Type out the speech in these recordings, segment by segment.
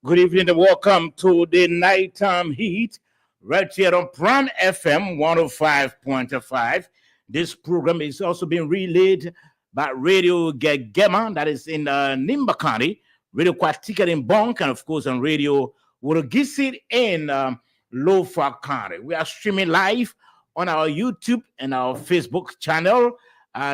Good evening and welcome to the nighttime heat right here on Prime FM 105.5. This program is also being relayed by Radio Gegema, that is in Nimba County, Radio Kwatika in Bonk, and of course on Radio Urugisit in Lofa County. We are streaming live on our YouTube and our Facebook channel.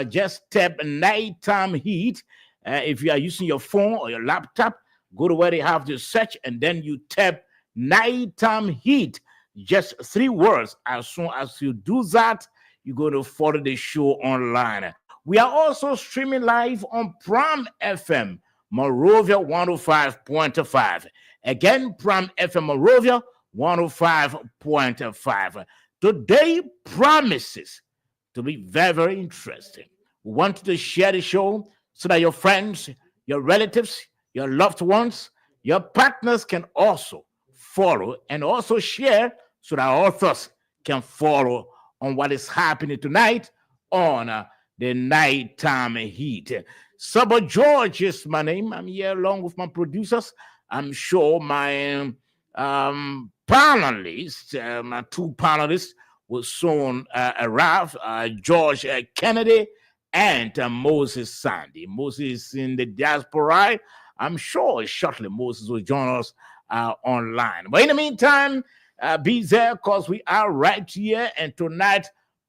Just tap nighttime heat. If you are using your phone or your laptop, go to where they have the search and then you tap nighttime heat. Just 3 words. As soon as you do that, you're going to follow the show online. We are also streaming live on Prime FM, Morovia 105.5. Again, Prime FM Morovia 105.5. Today promises to be very, very interesting. We want you to share the show so that your friends, your relatives, your loved ones, your partners can also follow and also share so that authors can follow on what is happening tonight on the nighttime heat. Sabo George is my name. I'm here along with my producers. I'm sure my panelists, my two panelists will soon arrive, George Kennedy and Moses Sandy. Moses in the diaspora. I'm sure shortly Moses will join us online. But in the meantime, be there because we are right here, and tonight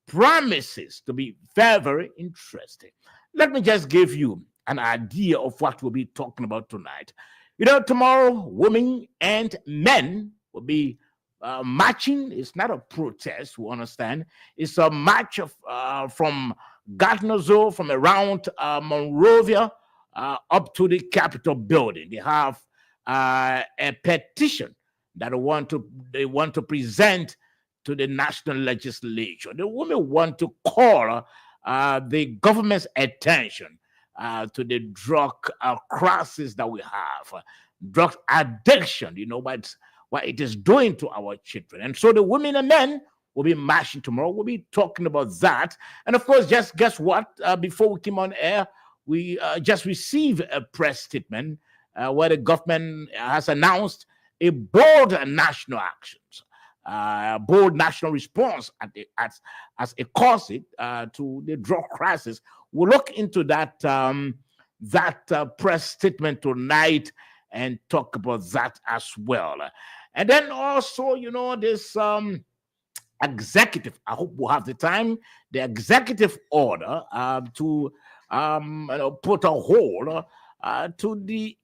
promises to be very, very interesting. Let me just give you an idea of what we'll be talking about tonight. You know, tomorrow, women and men will be marching. It's not a protest, we understand. It's a march of, from Gardner, from around Monrovia, up to the Capitol building. They have a petition that they want to present to the national legislature. The women want to call the government's attention to the drug crisis that we have, drug addiction. You know what it is doing to our children. And so the women and men will be marching tomorrow. We'll be talking about that. And of course, just guess what? Before we came on air, we just received a press statement where the government has announced a bold national actions, bold national response as a cause to the drug crisis. We'll look into that press statement tonight and talk about that as well. And then also, you know, this executive, I hope we'll have the time, the executive order to put a hold to the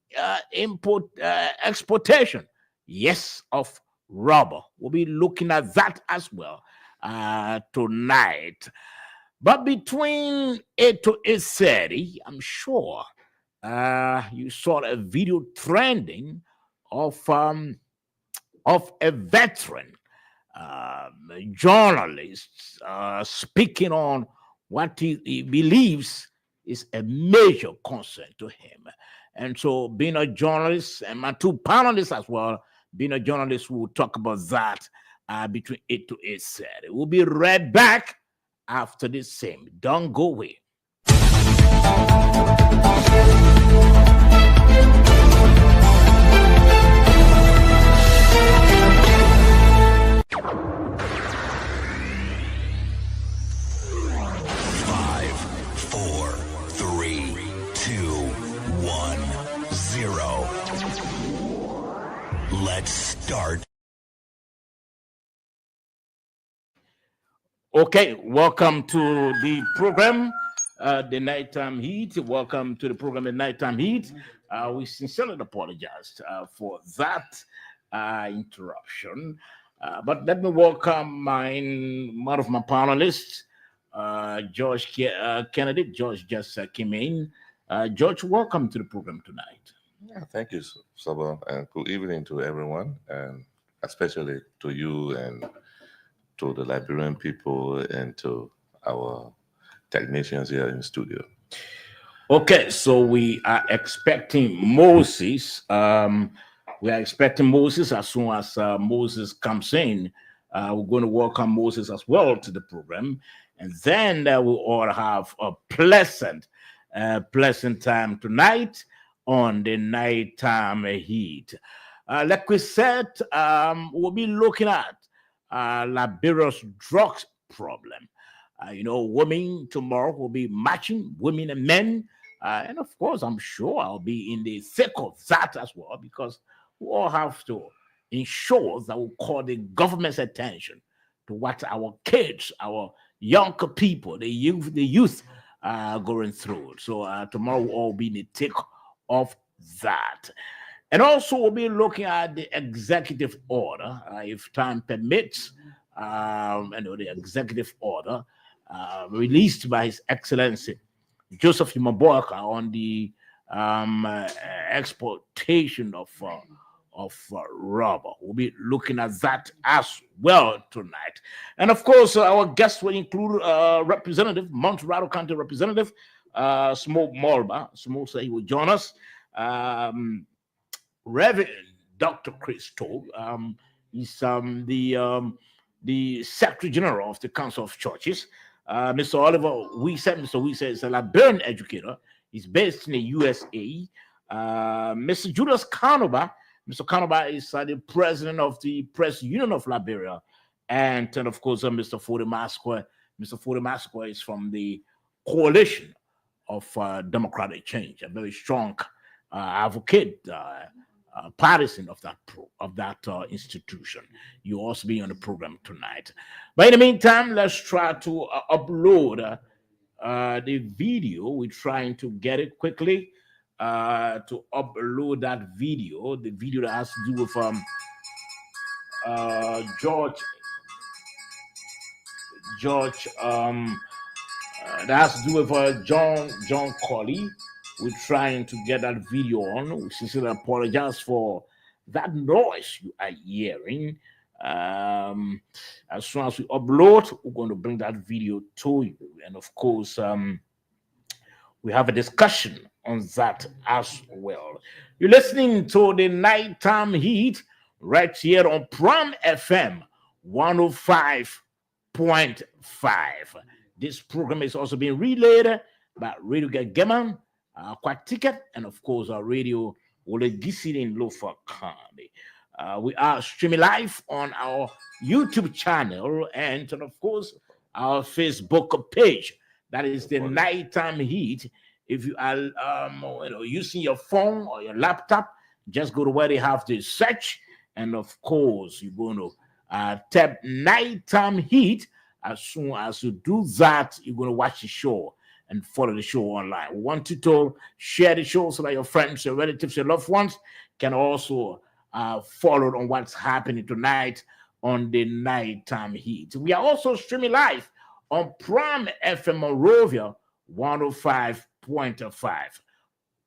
exportation, yes, of rubber. We'll be looking at that as well tonight. But between 8 to 8:30, I'm sure you saw a video trending of a veteran journalist speaking on what he believes is a major concern to him. And so, being a journalist, and my two panelists as well, being a journalist, we'll talk about that between 8 to 8:30. We'll be right back after the same. Don't go away. 0. Let's start. Okay, welcome to the program, the Nighttime Heat. Welcome to the program, the Nighttime Heat. We sincerely apologize for that interruption. But let me welcome one of my panelists, George Kennedy. George just came in. George, welcome to the program tonight. Yeah, thank you, Saba, and good evening to everyone, and especially to you and to the Liberian people and to our technicians here in the studio. Okay, so we are expecting Moses. We are expecting Moses as soon as Moses comes in. We're going to welcome Moses as well to the program, and then we'll all have a pleasant time tonight on the Nighttime Heat. Like we said, we'll be looking at Liberia's drugs problem. Women tomorrow will be marching, women and men. And of course, I'm sure I'll be in the thick of that as well, because we all have to ensure that we call the government's attention to what our kids, our young people, the youth are going through. So tomorrow we'll all be in the thick of that. And also we'll be looking at the executive order, if time permits, the executive order released by His Excellency Joseph Imaboaka on the exportation of rubber. We'll be looking at that as well tonight. And of course, our guests will include Representative, Montserrat County Representative, Smoke Molba. Smoke said he will join us. Reverend Dr. Chris Toll, he's the Secretary General of the Council of Churches. Mr. Oliver Mr. Wiese is a Liberian educator. He's based in the USA. Mr. Julius Kanoba. Mr. Kanoba is the president of the Press Union of Liberia. And then, of course, Mr. Fode Masque. Mr. Fode Masque is from the Coalition of Democratic Change, a very strong advocate, partisan of that institution. You'll also be on the program tonight. But in the meantime, let's try to upload the video. We're trying to get it quickly to upload that video. The video that has to do with George that has to do with John Colley. We're trying to get that video on. We sincerely apologize for that noise you are hearing. As soon as we upload, we're going to bring that video to you. And of course, we have a discussion on that as well. You're listening to the Nighttime Heat right here on Pram FM 105.5. This program is also being relayed by Radio Gageman, Quaticket, and of course our Radio Olegisi in Lofa County. We are streaming live on our YouTube channel and of course our Facebook page. That is the Nighttime Heat. If you are using your phone or your laptop, just go to where they have the search, and of course you're going to tap Nighttime Heat. As soon as you do that, you're going to watch the show and follow the show online. We want you to share the show so that your friends, your relatives, your loved ones can also follow on what's happening tonight on the Nighttime Heat. We are also streaming live on Prime FM Monrovia 105.5.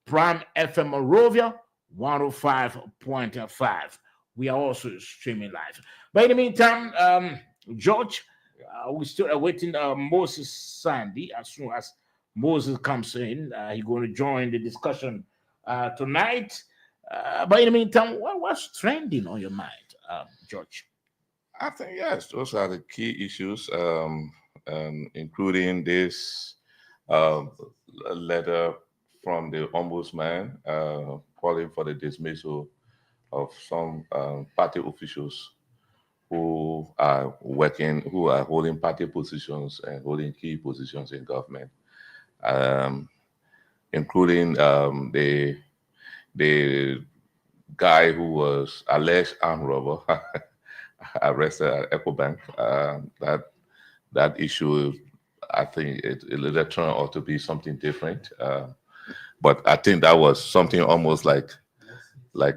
Prime FM Monrovia 105.5. We are also streaming live. But in the meantime, George, we still are waiting Moses Sandy. As soon as Moses comes in, he's going to join the discussion tonight. But in the meantime, what's trending on your mind, George? I think, yes, those are the key issues, including this letter from the ombudsman calling for the dismissal of some party officials who are holding party positions and holding key positions in government, including the guy who was alleged armed robber arrested at Ecobank. That issue, I think it later turned out to be something different. But I think that was something almost like a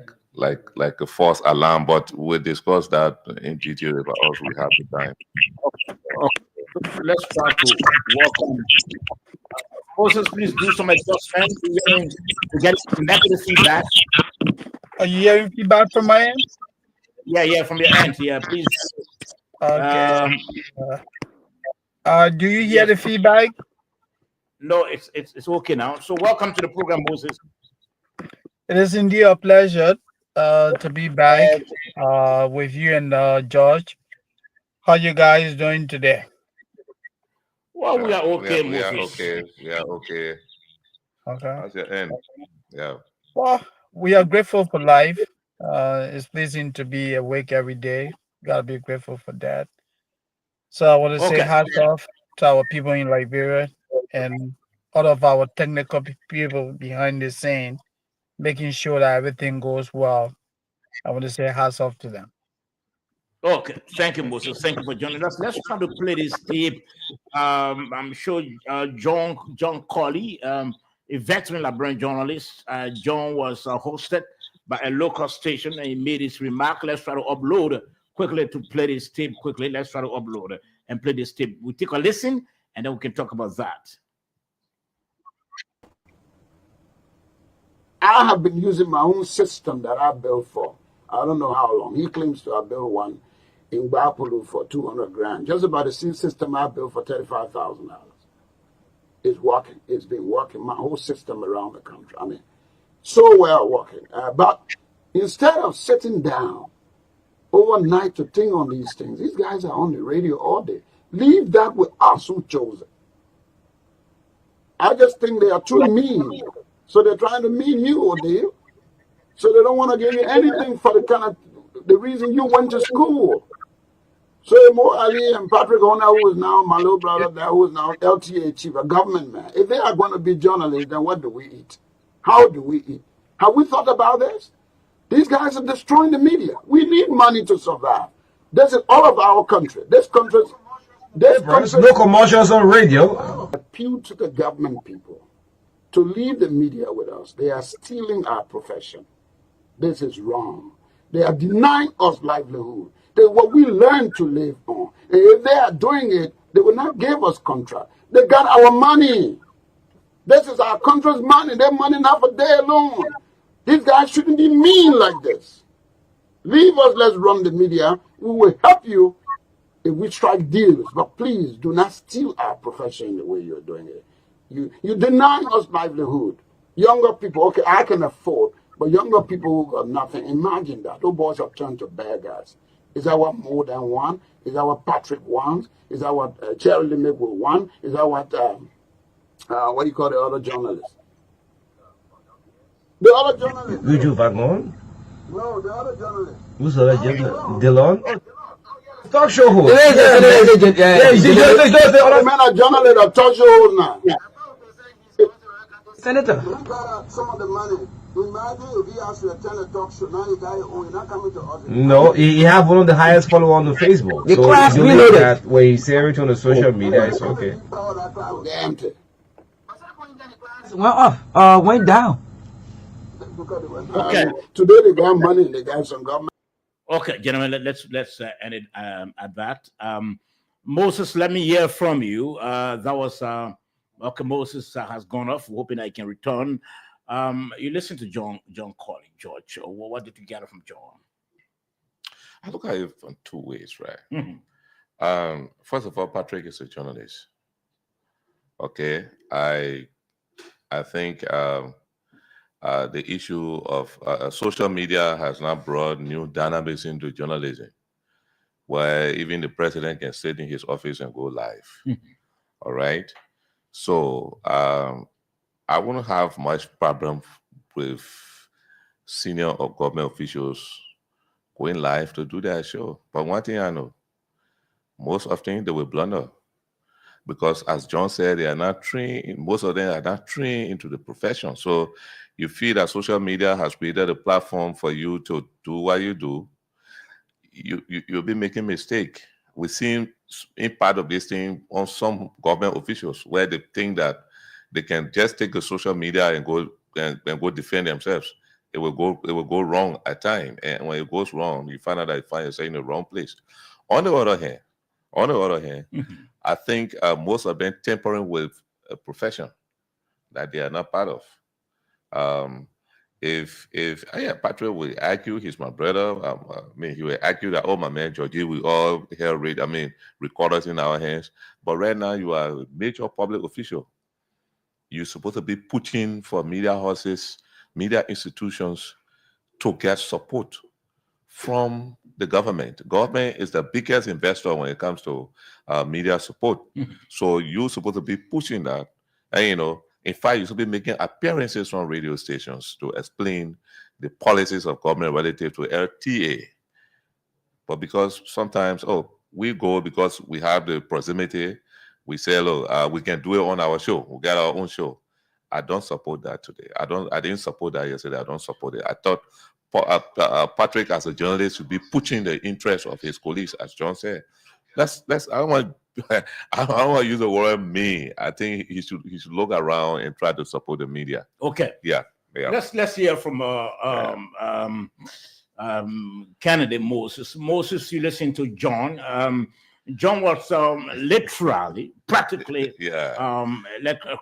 false alarm. But we'll discuss that in detail if we have the time. Let's try to welcome. Moses, please do some adjustments. We're getting some negative feedback. Are you hearing feedback from my end? Yeah, from your end. Yeah, please. Okay. Do you hear the feedback? No, it's okay now. So welcome to the program, Moses. It is indeed a pleasure to be back with you and George. How you guys doing today? Well, we are okay, We are Moses. okay. We are okay. Okay. How's your end? Yeah. Well, we are grateful for life. It's pleasing to be awake every day. Gotta be grateful for that. So I want to say Okay. hats off to our people in Liberia and all of our technical people behind the scene, making sure that everything goes well. I want to say hats off to them. Okay, thank you, Moses. Thank you for joining us. Let's try to play this tape. I'm sure John Colley, a veteran Liberian journalist. John was hosted by a local station, and he made his remark. Let's try to upload quickly to play this tape quickly. Let's try to upload and play this tape. We take a listen, and then we can talk about that. I have been using my own system that I built for I don't know how long. He claims to have built one in Bapulu for 200 grand. Just about the same system I built for $35,000. It's working. It's been working. My whole system around the country. I mean, so well working. But instead of sitting down overnight to think on these things, these guys are on the radio all day. Leave that with us who chose it. I just think they are too mean. So they're trying to mean you, Odile. So they don't want to give you anything for the reason you went to school. So Mo Ali and Patrick Ona, who is now my little brother there, who is now LTA chief, a government man, if they are going to be journalists, then what do we eat? How do we eat? Have we thought about this? These guys are destroying the media. We need money to survive. This is all of our country. This country. No commercials on radio. Appeal to the government people to leave the media with us. They are stealing our profession. This is wrong. They are denying us livelihood. They what we learn to live on. And if they are doing it, they will not give us contract. They got our money. This is our country's money. Their money not for day alone. These guys shouldn't be mean like this. Leave us, let's run the media. We will help you if we strike deals. But please do not steal our profession the way you're doing it. You deny us livelihood. Younger people, okay, I can afford, but younger people who got nothing, imagine that. Those boys have turned to beggars. Is our more than one? Is our Patrick one? Is our Cherry Limit one? Is our what do you call the other journalists? The other journalists. Uju Vagon? No, the other journalists. Who's the other journalist? Dylan? Talk show host. The men are journalists of talk show hosts now. Senator. You got some of the money. Imagine if he asked you to attend a talk show, now you got your own, you're not coming to us. No, he have one of the highest followers on the Facebook. The so class doing reloaded. that where he share it on the social media, it's okay. They're empty. Went off. Went down. Okay. Today they got money and they got some government. Okay, gentlemen, let's end it at that. Moses, let me hear from you. That was okay. Moses has gone off. We're hoping I can return. You listen to John Colley, George. What did you get from John? I look at it from two ways, right? Mm-hmm. First of all, Patrick is a journalist. Okay, I think the issue of social media has now brought new dynamics into journalism, where even the president can sit in his office and go live. Mm-hmm. All right, so I wouldn't have much problem with senior or government officials going live to do their show. But one thing I know, most often they will blunder. Because as John said, they are not trained, most of them are not trained into the profession. So you feel that social media has created a platform for you to do what you do. You'll be making mistake. We've seen in part of this thing on some government officials where they think that they can just take the social media and go defend themselves. It will go wrong at times. And when it goes wrong, you find out that you find yourself in the wrong place. On the other hand, Mm-hmm. I think most of them tampering with a profession that they are not part of. If Patrick will argue, he's my brother. He will argue that, oh, my man, Georgie, we all hear recorders in our hands. But right now, you are a major public official. You're supposed to be pushing for media houses, media institutions to get support from the government. Government is the biggest investor when it comes to media support. Mm-hmm. So you're supposed to be pushing that. And, in fact, you should be making appearances on radio stations to explain the policies of government relative to LTA. But because sometimes, we go because we have the proximity, we say, look, we can do it on our show. We got our own show. I don't support that today. I didn't support that yesterday. I don't support it. I thought Patrick, as a journalist, should be pushing the interests of his colleagues, as John said. I don't want to use the word me. I think he should look around and try to support the media. Okay. Yeah. Let's hear from Kennedy Moses. Moses, you listen to John. John was literally, practically,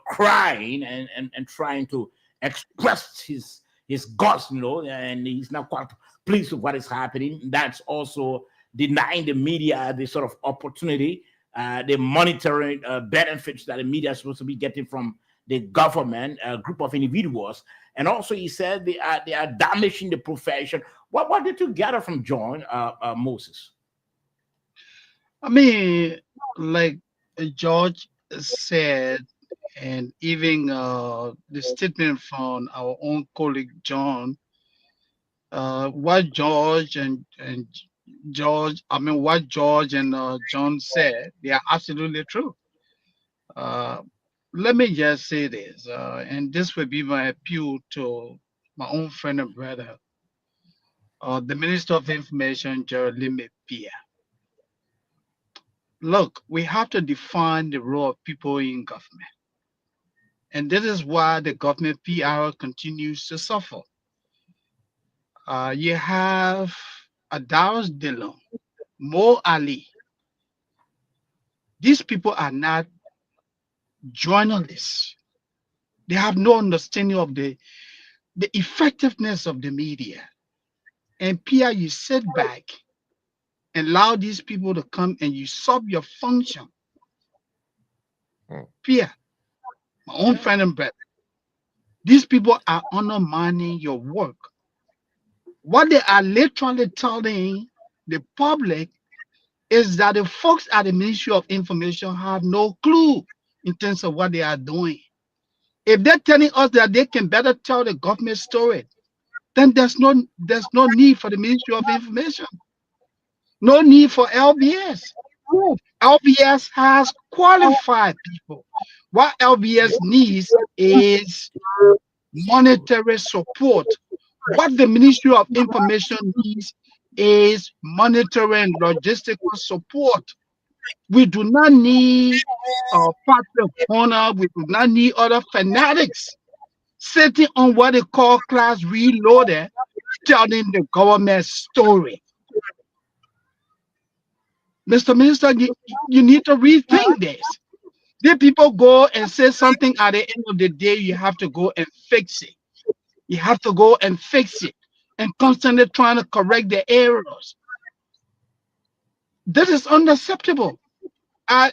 crying and trying to express his guts, and he's not quite pleased with what is happening. That's also denying the media the sort of opportunity, the monitoring benefits that the media is supposed to be getting from the government, a group of individuals. And also he said they are damaging the profession. What did you gather from John, Moses? I mean, like George said, and even the statement from our own colleague John, what George and John said, they are absolutely true. Let me just say this, and this will be my appeal to my own friend and brother, the Minister of Information, Jeremy Pierre. Look, we have to define the role of people in government. And this is why the government PR continues to suffer. You have Darius Dillon, Mo Ali. These people are not journalists. They have no understanding of the effectiveness of the media. And PR, you sit back and allow these people to come and usurp your function. Pierre, my own friend and brother, these people are undermining your work. What they are literally telling the public is that the folks at the Ministry of Information have no clue in terms of what they are doing. If they're telling us that they can better tell the government story, then there's no need for the Ministry of Information. No need for LBS. LBS has qualified people. What LBS needs is monetary support. What the Ministry of Information needs is monetary and logistical support. We do not need Patrick Horner. We do not need other fanatics sitting on what they call class reloaded, telling the government story. Mr. Minister, you need to rethink this. The people go and say something at the end of the day, you have to go and fix it. You have to go and fix it and constantly trying to correct the errors. This is unacceptable. I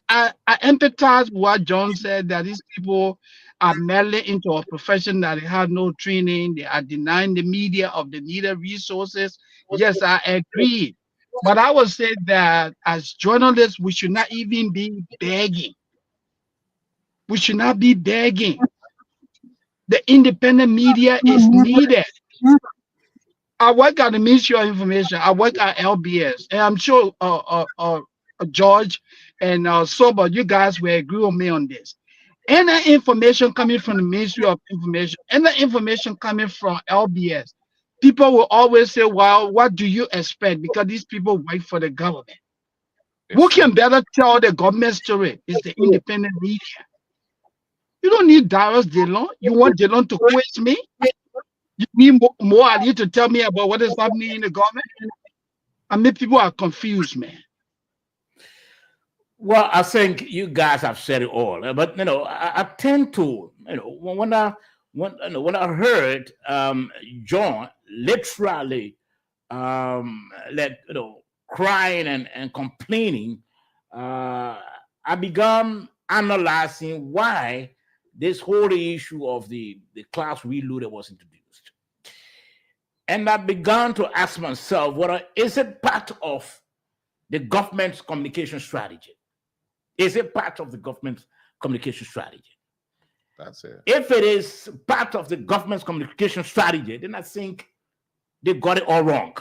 empathize with what John said, that these people are merely into a profession that they have no training. They are denying the media of the needed resources. Yes, I agree. But I would say that as journalists, we should not even be begging. We should not be begging. The independent media is needed. I work at the Ministry of Information. I work at LBS. And I'm sure George and Sober, you guys will agree with me on this. Any information coming from the Ministry of Information, any information coming from LBS, people will always say, well, what do you expect? Because these people work for the government. Who can better tell the government story? It's the independent media. You don't need Darius Dillon. You want Dillon to quiz me? You need more Ali to tell me about what is happening in the government? I mean, people are confused, man. Well, I think you guys have said it all, but I tend to, when I heard John literally crying and complaining, I began analyzing why this whole issue of the class reloaded was introduced. And I began to ask myself, whether is it part of the government's communication strategy? Is it part of the government's communication strategy? That's it. If it is part of the government's communication strategy, then I think they got it all wrong.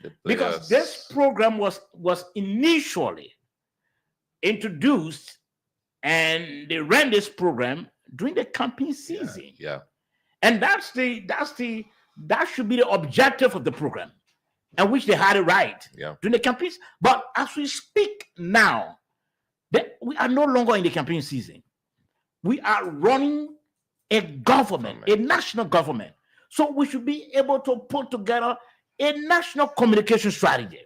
The Because players- this program was initially introduced, and they ran this program during the campaign season. Yeah. And that should be the objective of the program, and which they had it right Yeah. during the campaigns. But as we speak now, we are no longer in the campaign season. We are running a government, a national government. So we should be able to put together a national communication strategy,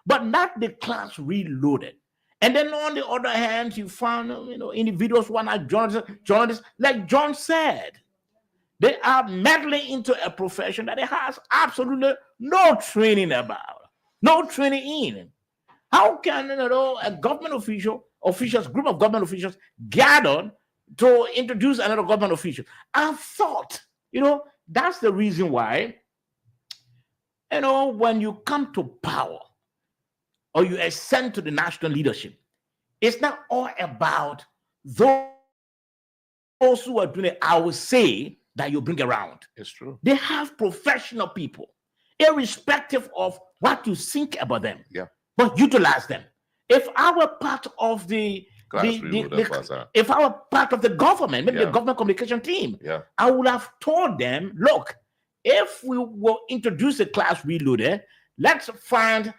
but not the class reloaded. And then on the other hand, you found individuals who are not journalists, like John said. They are meddling into a profession that it has absolutely no training about, no training in. How can a government group of government officials gathered to introduce another government official? I thought, that's the reason why, when you come to power or you ascend to the national leadership, it's not all about those who are doing it, I would say, that you bring around. It's true. They have professional people, irrespective of what you think about them. Yeah. But utilize them. If I were part of if I were part of the government, maybe the government communication team, I would have told them, look, if we will introduce a class reloaded, let's find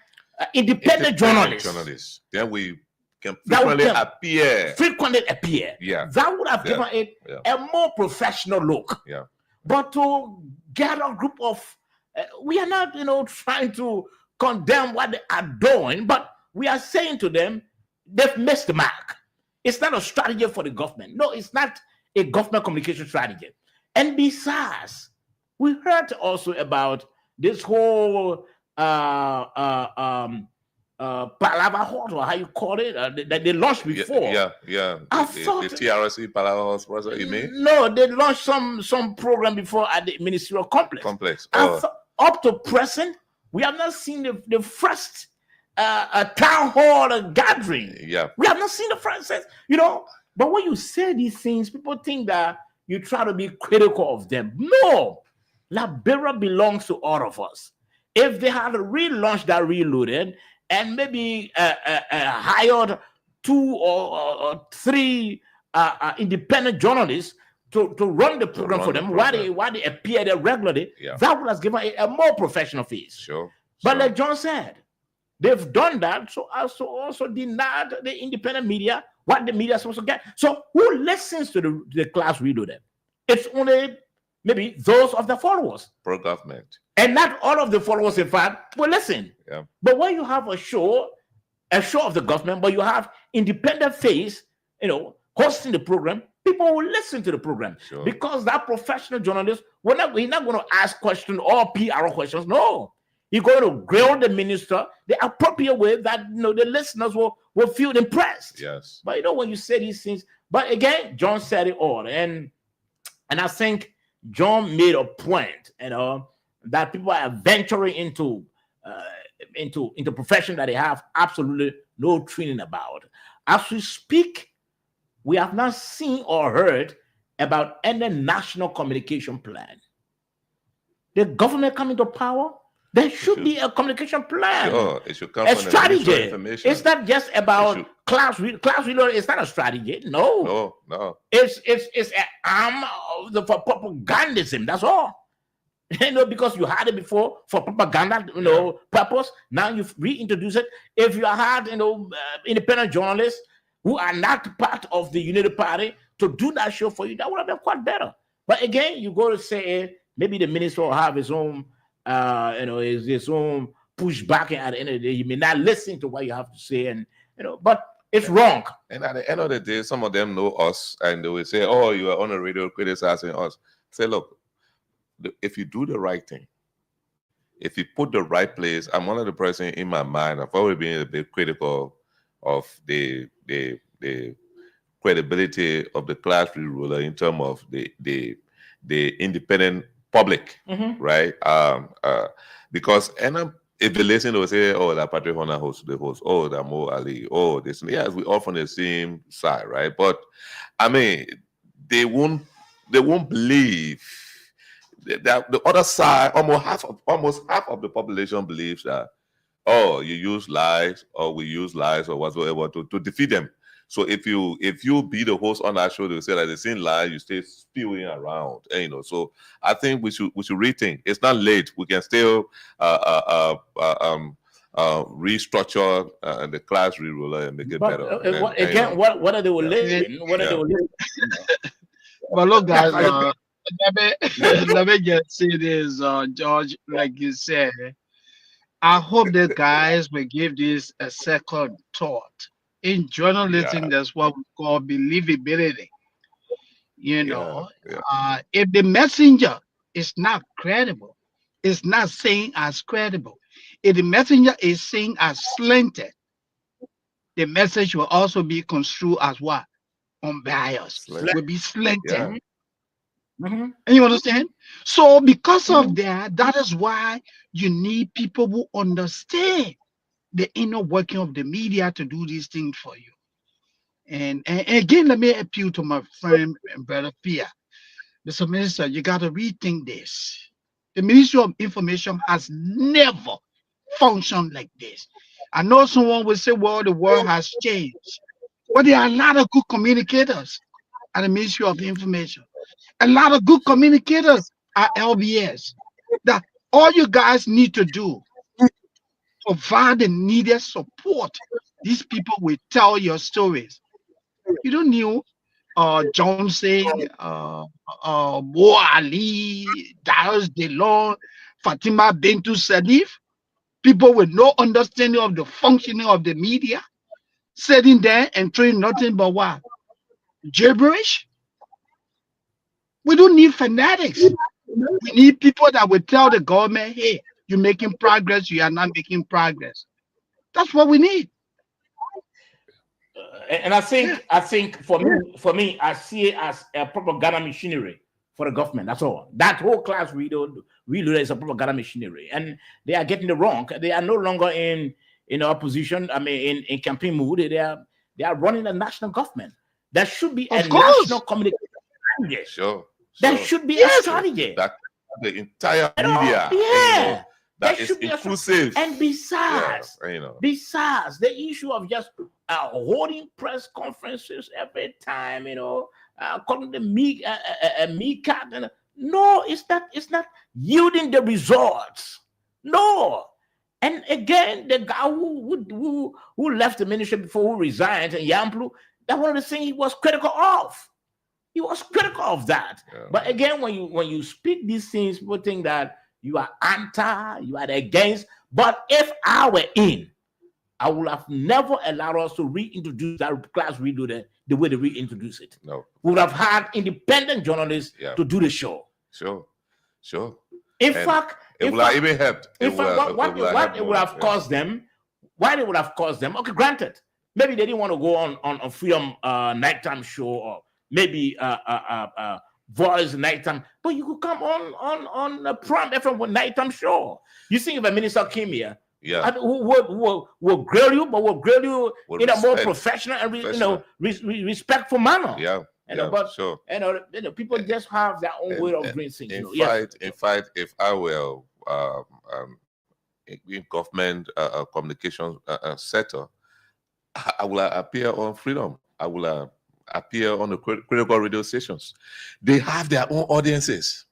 independent journalists. Then we can That would frequently appear. appear. Yeah. That would have given it a more professional look. Yeah. But to gather a group of, we are not, trying to condemn what they are doing, but we are saying to them, they've missed the mark. It's not a strategy for the government. No, it's not a government communication strategy. And besides, we heard also about this whole Palava Hot, or how you call it, that they launched before. Yeah. I the thought TRC Palava Hot process, you mean? No, they launched some program before at the ministerial complex. Up to present, we have not seen the first town hall gathering. Yeah. We have not seen the first, But when you say these things, people think that you try to be critical of them. No, Liberia belongs to all of us. If they had relaunched that reloaded and maybe hired 2 or 3 independent journalists to run the program for them, while they appear there regularly, that would have given a more professional face. Sure. But like John said, they've done that so as to also deny the independent media what the media is supposed to get. So who listens to the class reloaded? It's only maybe those of the followers. Pro-government. And not all of the followers, in fact, will listen. Yeah. But when you have a show of the government, but you have independent face, hosting the program, people will listen to the program. Sure. Because that professional journalist, he's not going to ask questions or PR questions. No. He's going to grill the minister the appropriate way that the listeners will feel impressed. Yes. But when you say these things, but again, John said it all. And I think John made a point, that people are venturing into profession that they have absolutely no training about. As we speak, we have not seen or heard about any national communication plan. The government coming to power, there should be a communication plan. Sure, it should come a from the strategy. Ministry of Information. It's not just about class reload. It's not a strategy. No. It's an arm for propagandism. That's all. Because you had it before for propaganda, purpose. Now you've reintroduced it. If you had, independent journalists who are not part of the Unity Party to do that show for you, that would have been quite better. But again, you go to say maybe the minister will have his own, his own pushback, and at the end of the day, he may not listen to what you have to say, and but it's wrong. And at the end of the day, some of them know us, and they will say, "Oh, you are on the radio criticizing us." Say, look, if you do the right thing, if you put the right place, I'm one of the person in my mind. I've always been a bit critical of the credibility of the class ruler in terms of the independent public, right? Because if they listen, they will say, "Oh, that Patrick Honor hosts the host. Oh, that Mo Ali. Oh, this." Yes, we all from the same side, right? But I mean, they won't believe the other side, almost half of the population believes that, oh, you use lies, or we use lies, or whatsoever to defeat them. So if you be the host on that show, they say that they seen lies, you stay spewing around, and, so I think we should rethink. It's not late. We can still restructure the class reruler and make it better. What are they living? What are they living? But look, guys, let me just say this, George, like you said. I hope the guys will give this a second thought. In journalism, that's what we call believability. If the messenger is not credible, it's not saying as credible. If the messenger is saying as slanted, the message will also be construed as what? Unbiased. Will be slanted. And you understand? So because of that is why you need people who understand the inner working of the media to do these things for you. And again, let me appeal to my friend and brother Pia. Mr. Minister, you got to rethink this. The Ministry of Information has never functioned like this. I know someone will say, well, the world has changed. But there are a lot of good communicators at the Ministry of Information. A lot of good communicators at LBS. That all you guys need to do, provide the needed support. These people will tell your stories. You don't need Johnson, Mo Ali, Darius DeLong, Fatima Bintu Salif. People with no understanding of the functioning of the media, sitting there and throwing nothing but what? Gibberish. We don't need fanatics. We need people that will tell the government, hey, you're making progress, you are not making progress. That's what we need. And I think for me, I see it as a propaganda machinery for the government. That's all. That whole class reader is a propaganda machinery, and they are getting it wrong. They are no longer in opposition. I mean, in campaign mood. They are running a national government. There should be a national communication strategy. Sure. There should be a strategy. That the entire media. That is inclusive. And besides, the issue of just holding press conferences every time, calling the meerkat. No, it's not yielding the results. No. And again, the guy who left the ministry before, who resigned, and Yamplu, that one of the things he was critical of. He was critical of that. Yeah. But again, when you speak these things, people think that you are anti, you are against. But if I were in, I would have never allowed us to reintroduce that class redo the way they reintroduce it. No. We would have had independent journalists to do the show. Sure. In fact, it would have even helped. What it would have caused them, okay, granted, maybe they didn't want to go on Freedom nighttime show, or maybe Voice nighttime, but you could come on a Prime FM with nighttime show. You think if a minister came here, who will grill you, but will grill you in a more professional and respectful manner. But sure. People just have their own way of doing things. In fact, if I were in government communications sector, I will appear on Freedom. I will appear on the critical radio stations. They have their own audiences.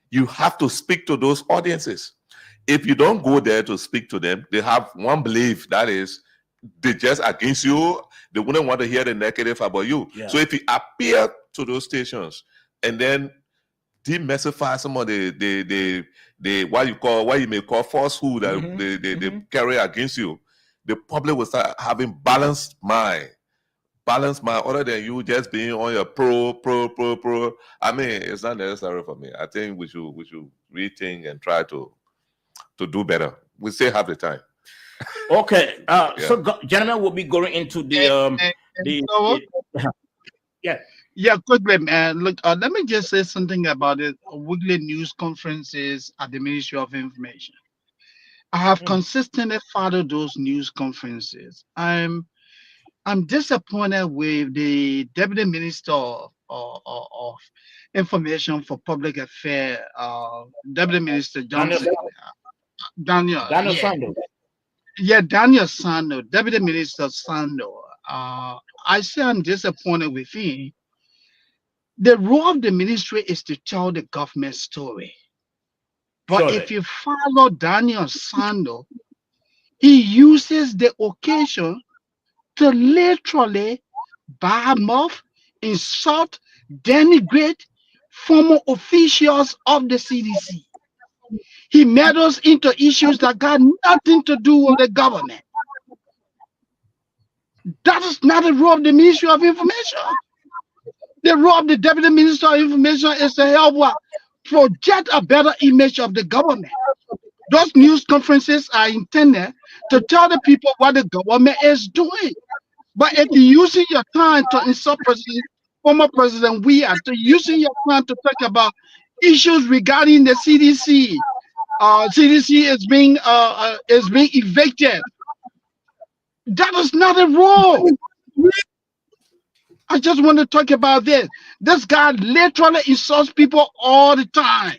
You have to speak to those audiences. If you don't go there to speak to them, they have one belief, that is, they're just against you. They wouldn't want to hear the negative about you. Yeah. So if you appear to those stations and then demystify some of the what you may call falsehood that they carry against you, the public will start having balanced mind other than you just being on your pro. I mean, it's not necessary for me. I think we should rethink and try to do better. We still have the time. Okay. So gentlemen, we'll be going into quickly, man. Look, let me just say something about it. Weekly news conferences at the Ministry of Information. I have consistently followed those news conferences. I'm disappointed with the Deputy Minister of Information for Public Affairs, Deputy Minister Daniel, Johnson, Daniel, Daniel yeah, Sanders. yeah, Daniel Sando, Deputy Minister Sando. I say I'm disappointed with him. The role of the ministry is to tell the government story. But Surely. if you follow Daniel Sando, he uses the occasion to literally badmouth, insult, denigrate former officials of the CDC. He meddles into issues that got nothing to do with the government. That is not the role of the Ministry of Information. The role of the Deputy Minister of Information is to help project a better image of the government. Those news conferences are intended to tell the people what the government is doing. But if you're using your time to insult former President Weah, to using your time to talk about issues regarding the CDC, CDC is being evicted. That is not a role. I just want to talk about this. This guy literally insults people all the time.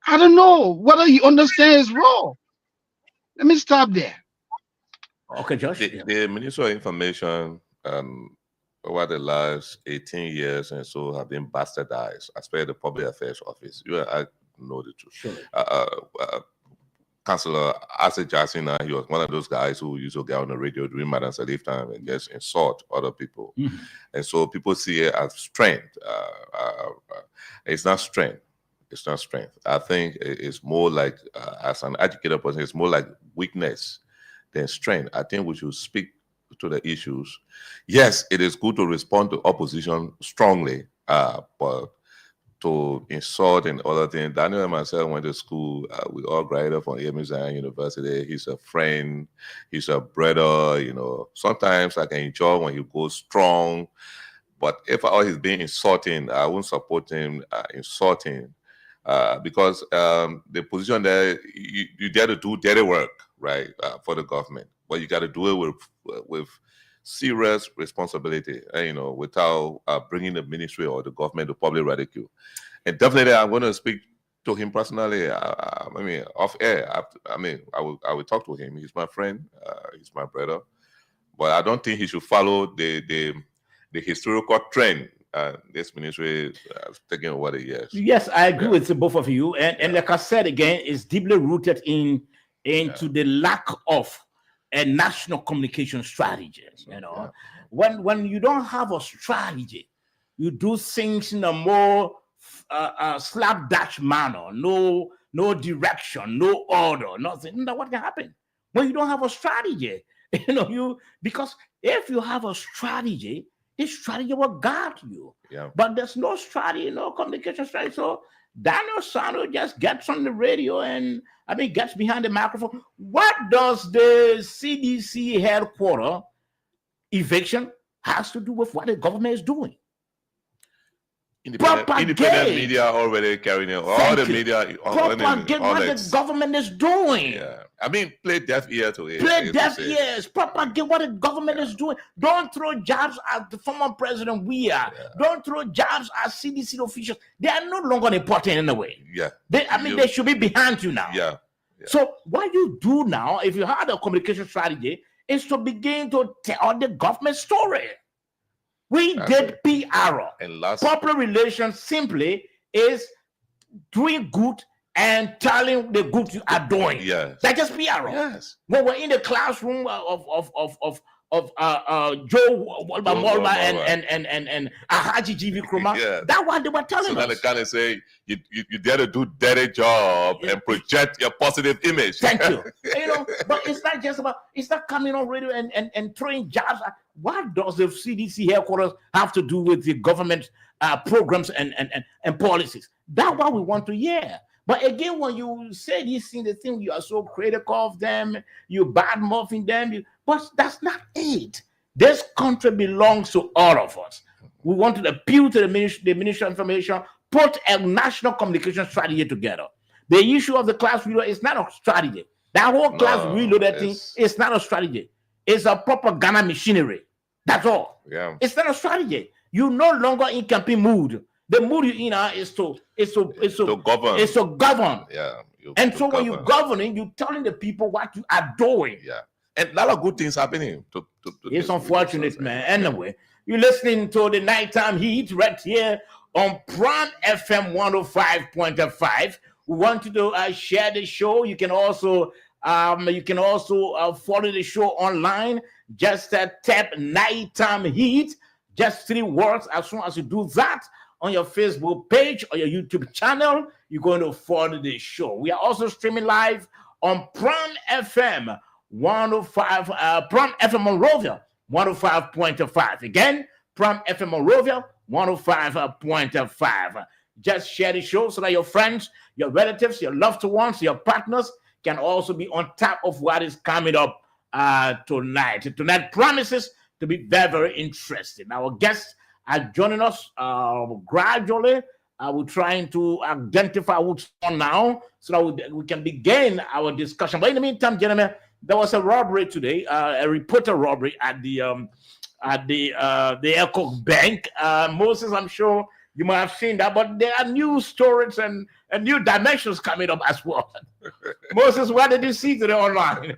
I don't know whether you understand his role. Let me stop there. Okay, Josh. The Minister of Information over the last 18 years and so have been bastardized, especially the Public Affairs Office. You and I know the truth. Sure. Councillor Asa Jackson, he was one of those guys who used to get on the radio during Madam Salif time and just insult other people. Mm-hmm. And so people see it as strength. It's not strength. It's not strength. I think it's more like, as an educated person, it's more like weakness than strength. I think we should speak to the issues. Yes, it is good to respond to opposition strongly, but to insult and other things. Daniel and myself went to school. We all graduated from AMU Zion University. He's a friend. He's a brother. You know, sometimes I can enjoy when he goes strong, but if he's being insulting, I won't support him insulting because the position there, you dare to do dirty work, right, for the government, but you got to do it with serious responsibility, you know, without bringing the ministry or the government to public ridicule. And definitely, I'm going to speak to him personally. I mean, off air. I will talk to him. He's my friend. He's my brother. But I don't think he should follow the historical trend this ministry has taken over the years. Yes, I agree with both of you. And like I said again, it's deeply rooted into the lack of a national communication strategy. You know, when you don't have a strategy, you do things in a more slapdash manner, no direction, no order, nothing. You know what can happen when you don't have a strategy? You know, because if you have a strategy, this strategy will guide you. Yeah. But there's no strategy, no communication strategy. So Daniel Sando just gets on the radio and gets behind the microphone. What does the CDC headquarters eviction has to do with what the government is doing? Independent media already carrying it. All the media. Propagate what the government is doing. Yeah. I mean, play deaf ear to it. Play deaf ears. Propagate what the government is doing. Don't throw jabs at the former President Weah. Yeah. Don't throw jabs at CDC officials. They are no longer important in a way. Yeah. They should be behind you now. Yeah. So what you do now, if you have a communication strategy, is to begin to tell the government story. We did PR. And public relations simply is doing good and telling the good you are doing. Yes. That's just PR. Yes. When we're in the classroom of Joe Molba and Ahaji G.V. Krumah, that's what they were telling us. So they kind of say, you dare to do dirty job and project your positive image. Thank you. You know, but it's not just about, it's not coming on radio and throwing jobs. What does the CDC headquarters have to do with the government programs and policies? That's what we want to hear. But again, when you say these things, the thing you are so critical of them, you bad mouthing them, but that's not it. This country belongs to all of us. We want to appeal to the Ministry of Information, put a national communication strategy together. The issue of the class reload is not a strategy. That whole class reloaded thing is not a strategy. It's a propaganda machinery. That's all. Yeah. It's not a strategy. You're no longer in campaign mood. The mood you're in now is to govern. Is to govern. Yeah. And so when you're governing, you're telling the people what you are doing. Yeah. And a lot of good things happening. It's unfortunate, man. Anyway, you're listening to the Nighttime Heat right here on Prime FM 105.5. We want you to share the show. You can also follow the show online. Just tap Nighttime Heat. Just 3 words. As soon as you do that on your Facebook page or your YouTube channel, you're going to follow the show. We are also streaming live on Prime FM 105, Prime FM Monrovia 105.5. Again, Prime FM Monrovia 105.5. Just share the show so that your friends, your relatives, your loved ones, your partners can also be on top of what is coming up tonight. Tonight promises to be very, very interesting. Our guests are joining us gradually. We're trying to identify what's on now so that we can begin our discussion. But in the meantime, gentlemen, there was a robbery today, a reporter robbery at the Elko Bank. Moses, I'm sure you might have seen that, but there are new stories and new dimensions coming up as well. Moses, what did you see today online?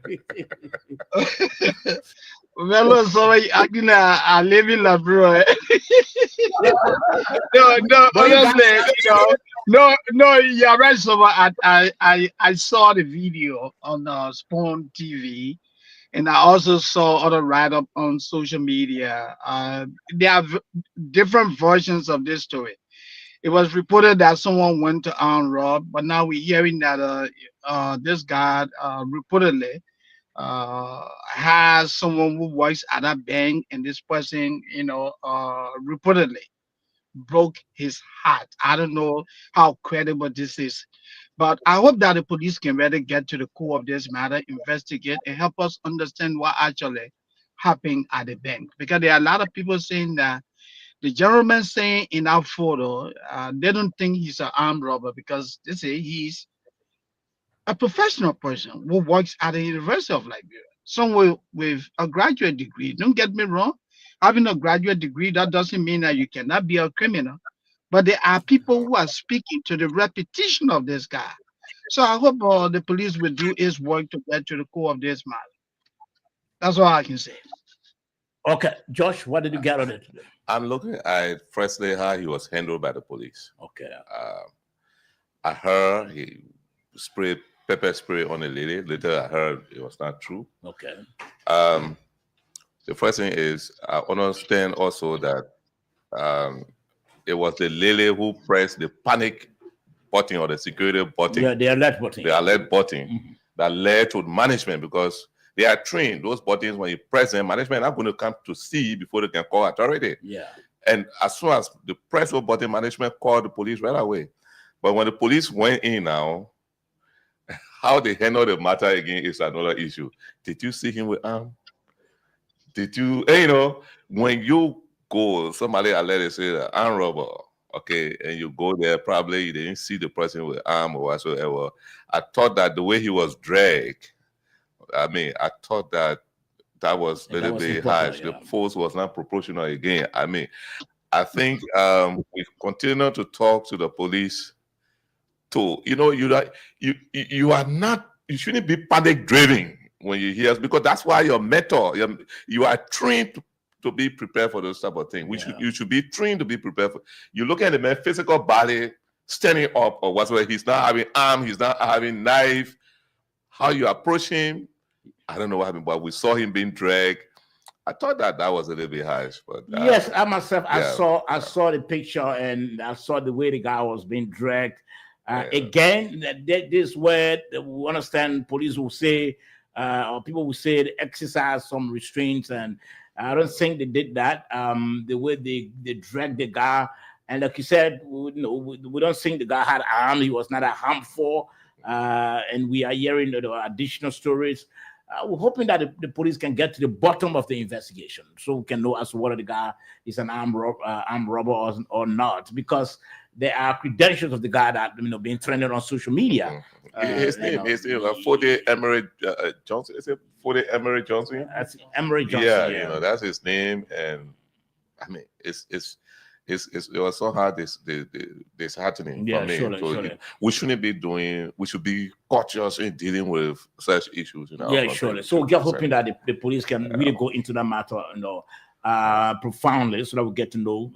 Well, so I live in La bro. No, honestly, no, you're right. So I saw the video on Spawn TV, and I also saw other write-up on social media. There are different versions of this story. It was reported that someone went to arm rob, but now we're hearing that this guy reportedly has someone who works at a bank, and this person, reportedly broke his heart. I don't know how credible this is, but I hope that the police can really get to the core of this matter, investigate, and help us understand what actually happened at the bank. Because there are a lot of people saying that the gentleman saying in our photo, they don't think he's an armed robber because they say he's a professional person who works at the University of Liberia, someone with a graduate degree. Don't get me wrong. Having a graduate degree, that doesn't mean that you cannot be a criminal. But there are people who are speaking to the reputation of this guy. So I hope the police will do his work to get to the core of this matter. That's all I can say. Okay, Josh, what did you get on it today? I'm looking at firstly how he was handled by the police. Okay. I heard he sprayed pepper spray on a lady. Later, I heard it was not true. Okay. The first thing is I understand also that it was the lady who pressed the panic button or the security button. Yeah, the alert button. The alert button that led to management, because they are trained. Those buttons, when you press them, management are going to come to see before they can call authority. Yeah. And as soon as the press the button, management called the police right away. But when the police went in now, how they handle the matter again is another issue. Did you see him with arm? Did you, when you go, somebody already say that arm robber, okay, and you go there, probably you didn't see the person with arm or whatsoever. I thought that the way he was dragged, I thought that was a little bit harsh. Yeah. The force was not proportional again. I think we continue to talk to the police too. You shouldn't be panic driven when you hear us, because that's why your mentor, you are trained to be prepared for those type of things. You should be trained to be prepared for. You look at the man's physical body standing up or whatsoever. He's not having arm, he's not having knife. How you approach him, I don't know what happened, but we saw him being dragged. I thought that was a little bit harsh, but yes, I myself, I saw the picture and I saw the way the guy was being dragged. Again, this is where we understand police will say, or people will say they exercise some restraints, and I don't think they did that. The way they dragged the guy, and like you said, we don't think the guy had arm. He was not a harmful, and we are hearing the additional stories. we're hoping that the police can get to the bottom of the investigation, so we can know as to whether the guy is an armed robber or not, because there are credentials of the guy that being trended on social media. His name is Fode Emery Johnson. Is it Fode Emery Johnson? That's Emery Johnson. Yeah, that's his name, and I mean, it was so hard. Disheartening for me. Surely. We shouldn't be doing. We should be cautious in dealing with such issues. Surely. So we're hoping that the police can really go into that matter, profoundly, so that we get to know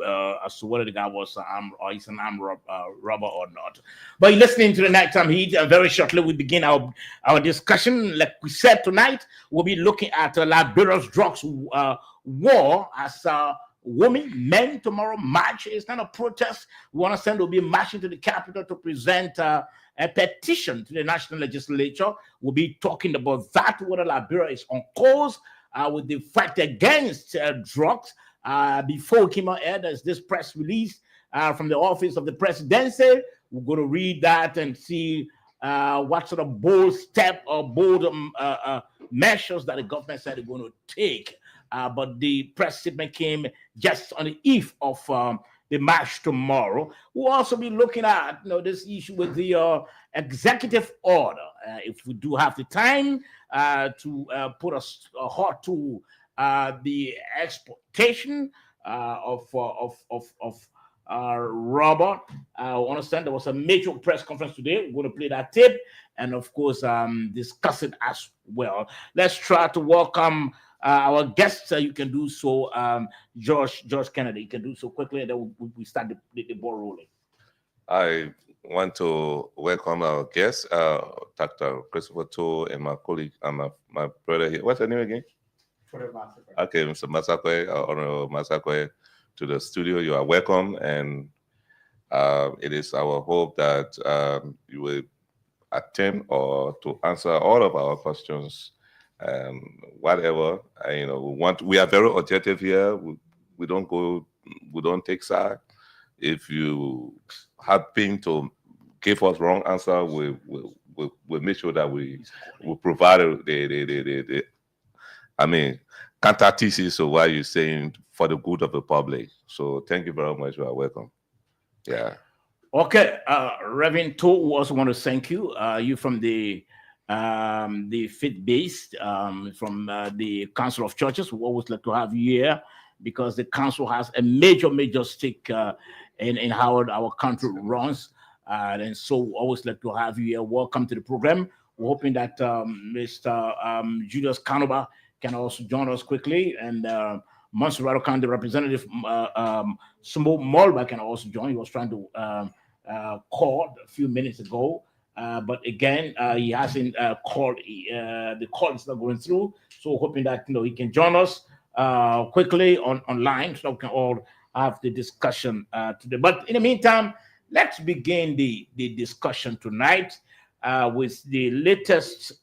as to whether the guy was or he's an armed robber or not. But you're listening to the Nighttime Heat, and very shortly we begin our discussion. Like we said, tonight we'll be looking at Liberia's drugs war as women, men tomorrow march. It's not a protest. We understand they'll be marching to the capital to present a petition to the national legislature. We'll be talking about that, whether Liberia is on course with the fight against drugs. Before we came on air, there's this press release from the office of the presidency. We're going to read that and see what sort of bold step or bold measures that the government said they're going to take. But the press statement came just on the eve of the march tomorrow. We'll also be looking at this issue with the executive order. If we do have the time to put a halt to the exportation of rubber. I understand there was a major press conference today. We're going to play that tape and, of course, discuss it as well. Let's try to welcome our guests. You can do so, George Kennedy. You can do so quickly, and then we start the ball rolling. I want to welcome our guests, Dr. Christopher Toh, and my colleague, my brother here. What's your name again? Okay, Mr. Masakwe, Honorable Masakwe, to the studio. You are welcome, and it is our hope that you will attempt or to answer all of our questions. Whatever we are very objective here. We don't take side. If you happen to give us wrong answer, we'll make sure that we provide the counter thesis of what you're saying for the good of the public. So thank you very much. You are welcome. Yeah. Okay, Reverend Toh, we also want to thank you. You from the faith-based, from the Council of Churches. We always like to have you here because the council has a major stake in how our country runs. And so we always like to have you here. Welcome to the program. We're hoping that Mr. Julius Kanoba can also join us quickly. And Montserrat County Representative Sumbo Molba can also join. He was trying to call a few minutes ago. But again, he hasn't called. The call is not going through. So hoping that he can join us quickly online, so we can all have the discussion today. But in the meantime, let's begin the discussion tonight with the latest.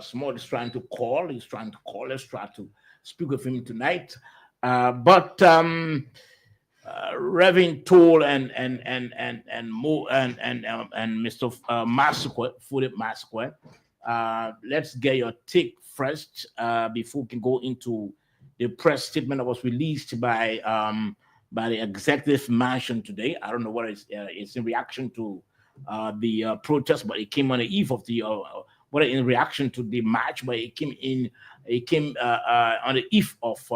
Small is trying to call. He's trying to call. Let's try to speak with him tonight. Reverend Toll and Mr. Masakwe, Fode Masakwe, let's get your take first before we can go into the press statement that was released by the executive mansion today. I don't know whether it's in reaction to the protest, but it came on the eve of the whether in reaction to the march, but it came on the eve of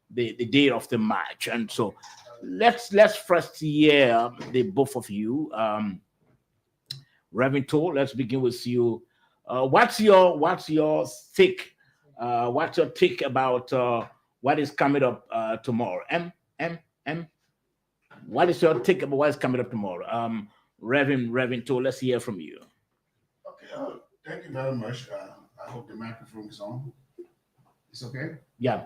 the day of the march. And so let's first hear the both of you. Reverend Toll, let's begin with you. What's your take? What's your take about what is coming up tomorrow? What is your take about what is coming up tomorrow? Reverend Toll, let's hear from you. Okay, thank you very much. I hope the microphone is on. It's okay? Yeah.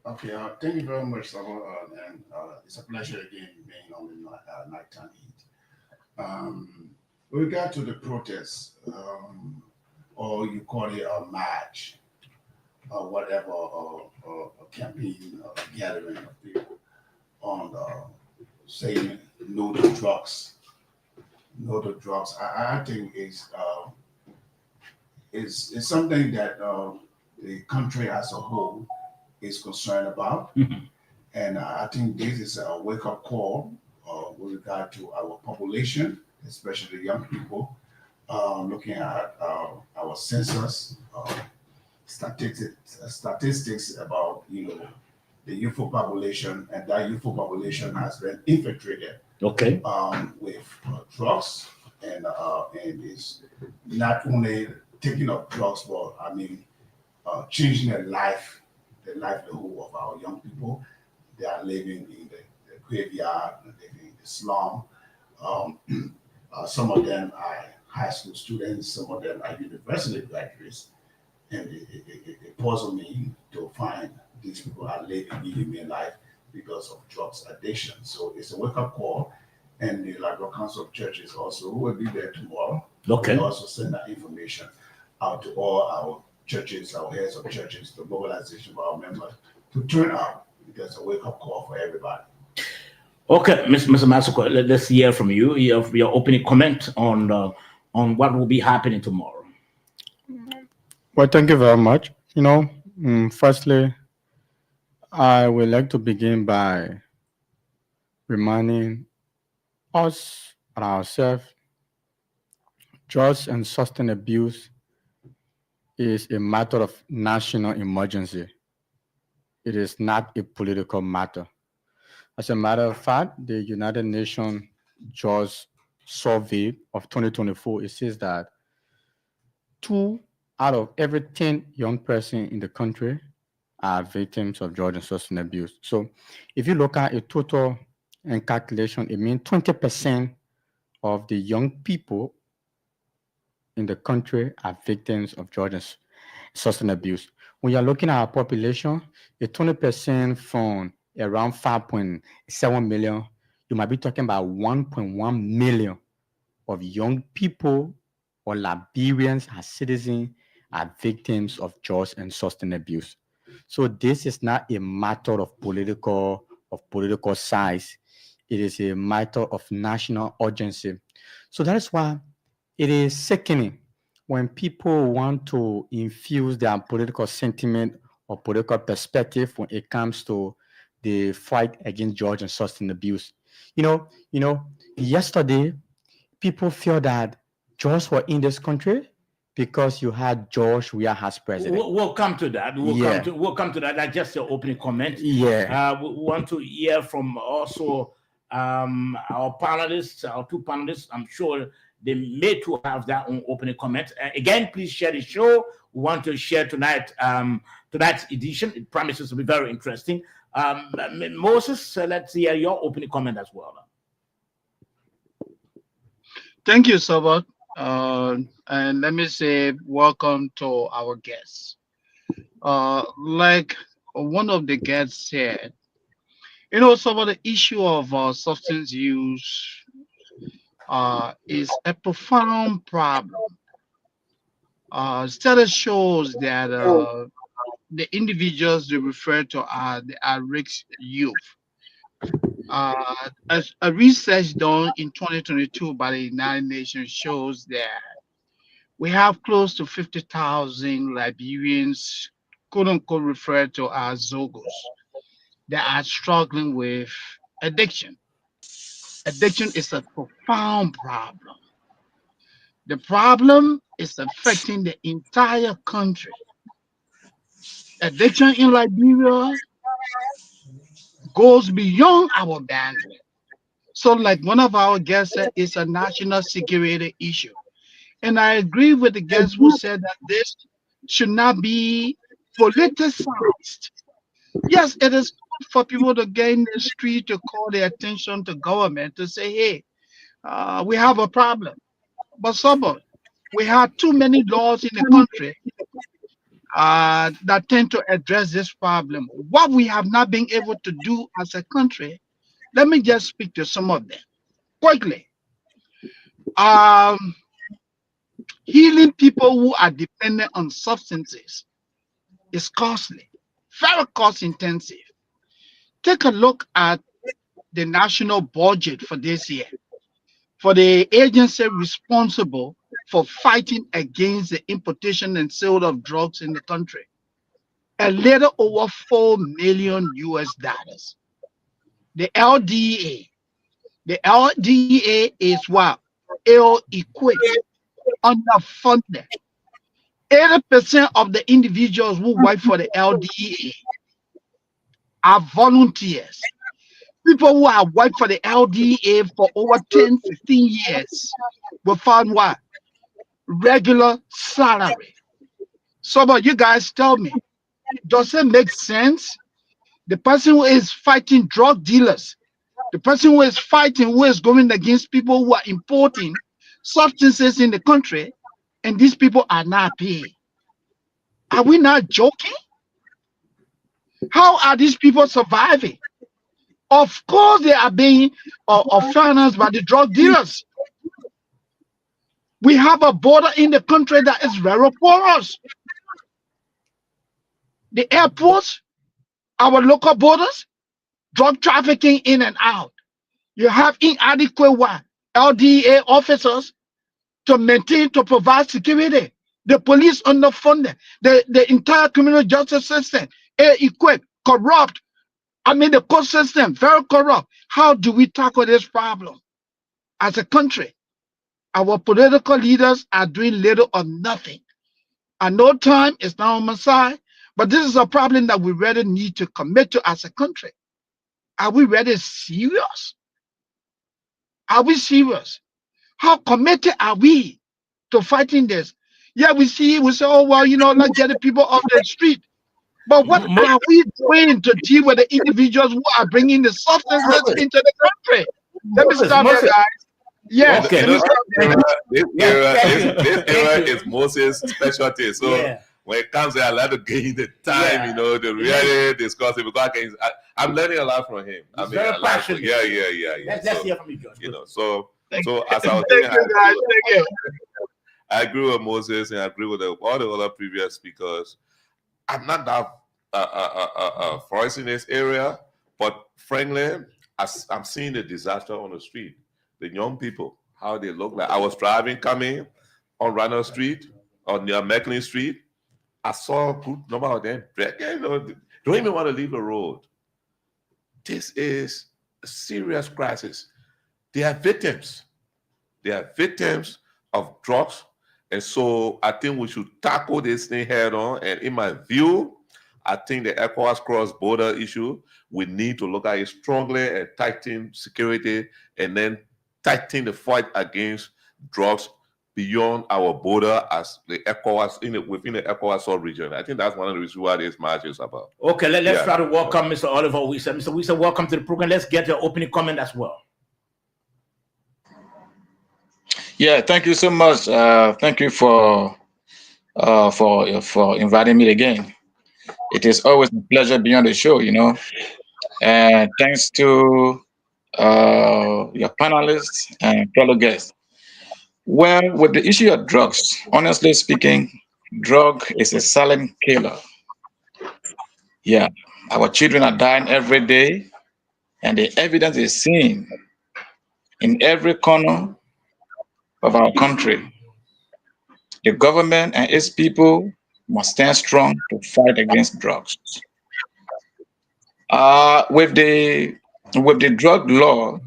Okay, thank you very much, Sabo, and it's a pleasure again being on the Nighttime Heat. With regard to the protest, or you call it a march, or whatever, or a campaign, or a gathering of people on saying no to drugs, no to drugs, I think is something that the country as a whole is concerned about. And I think this is a wake up call with regard to our population, especially young people, looking at our census statistics about the youthful population, and that youthful population has been infiltrated Okay. with drugs, and is not only taking up drugs, but I mean changing the livelihood of our young people. They are living in the graveyard, living in the slum. Um, some of them are high school students, some of them are university graduates, and it puzzles me to find these people are living inhumane life because of drugs addiction. So it's a wake up call, and the Liberal Council of Churches also will be there tomorrow. Okay. We also send that information out to all our churches, our heads of churches, the mobilization of our members to turn out, because it's a wake up call for everybody. Okay, Mr. Masoko, let's hear from you. Your opening comment on what will be happening tomorrow. Well, thank you very much. Firstly, I would like to begin by reminding us and ourselves, drugs and substance abuse is a matter of national emergency. It is not a political matter. As a matter of fact, the United Nations Drugs Survey of 2024, it says that 2 out of every 10 young person in the country are victims of drug and substance abuse. So if you look at a total and calculation, it means 20% of the young people in the country are victims of drug and substance abuse. When you're looking at our population, a 20% from around 5.7 million, you might be talking about 1.1 million of young people or Liberians as citizens are victims of drugs and substance abuse. So this is not a matter of political size. It is a matter of national urgency. So that is why it is sickening when people want to infuse their political sentiment or political perspective when it comes to the fight against drugs and substance abuse. Yesterday, people feel that drugs were in this country because you had George Weah as president. We'll come to that. We'll come to that. That's just your opening comment. Yeah. We want to hear from also our panelists, our two panelists. I'm sure they may too have their own opening comment. Again, please share the show. We want to share tonight's edition. It promises to be very interesting. Moses, let's hear your opening comment as well. Thank you, Sabbath. And let me say welcome to our guests. Like one of the guests said, some of the issue of substance use is a profound problem. Study shows that the individuals they refer to are the at-risk youth. As a research done in 2022 by the United Nations shows that we have close to 50,000 Liberians, quote unquote, referred to as Zogos, that are struggling with addiction. Addiction is a profound problem. The problem is affecting the entire country. Addiction in Liberia goes beyond our bandwidth. So, like one of our guests said, it's a national security issue. And I agree with the guest who said that this should not be politicized. Yes, it is good for people to get in the street to call their attention to government to say, hey, we have a problem. But we have too many laws in the country that tend to address this problem. What we have not been able to do as a country, let me just speak to some of them quickly. Healing people who are dependent on substances is costly, very cost intensive. Take a look at the national budget for this year. for the agency responsible for fighting against the importation and sale of drugs in the country. A little over $4 million US. The LDA. The LDA is what? Ill-equipped, underfunded. 80% of the individuals who work for the LDA are volunteers. People who have worked for the LDA for over 10, 15 years will find what? Regular salary. Some of you guys tell me, does it make sense? The person who is fighting drug dealers, the person who is fighting, who is going against people who are importing substances in the country, and these people are not paid. Are we not joking? How are these people surviving? Of course, they are being financed by the drug dealers. We have a border in the country that is very porous. The airports, our local borders, drug trafficking in and out. You have inadequate LDA officers to maintain, to provide security. The police underfunded. The entire criminal justice system, ill-equipped, corrupt. I mean, the court system, very corrupt. How do we tackle this problem as a country? Our political leaders are doing little or nothing. I know time is not on my side, but this is a problem that we really need to commit to as a country. Are we really serious? Are we serious? How committed are we to fighting this? Yeah, we say, oh, well, you know, let's get the people off the street. But what are we doing to deal with the individuals who are bringing the substances into the country? Let me stop there, guys. Yes. Okay, this era is Moses' specialty. So when it comes to, I like to gain the time, you know, to really discuss it, because I'm learning a lot from him. I mean, very passionate. Yeah. Let's hear from you, George. You know, so as I was saying, I agree with Moses and I agree with all the other previous speakers. I'm not that forest in this area, but frankly, I'm seeing the disaster on the street. The young people, how they look like. I was coming on Randall Street, or near Mecklin Street. I saw a good number of them, you know, don't even want to leave the road. This is a serious crisis. They are victims. They are victims of drugs. And so I think we should tackle this thing head on. And in my view, I think the ECOWAS cross-border issue, we need to look at it strongly and tighten security, and then tighten the fight against drugs beyond our border as the ECOWAS, within the ECOWAS sub-region. I think that's one of the reasons why this march is about. Okay, let's try to welcome Mr. Oliver Wiese. Mr. Wiese, welcome to the program. Let's get your opening comment as well. Yeah, thank you so much. Thank you for inviting me again. It is always a pleasure being on the show, you know. And thanks to your panelists and fellow guests. Well, with the issue of drugs, honestly speaking, drug is a silent killer. Yeah, our children are dying every day, and the evidence is seen in every corner of our country. The government and its people must stand strong to fight against drugs. With the drug law,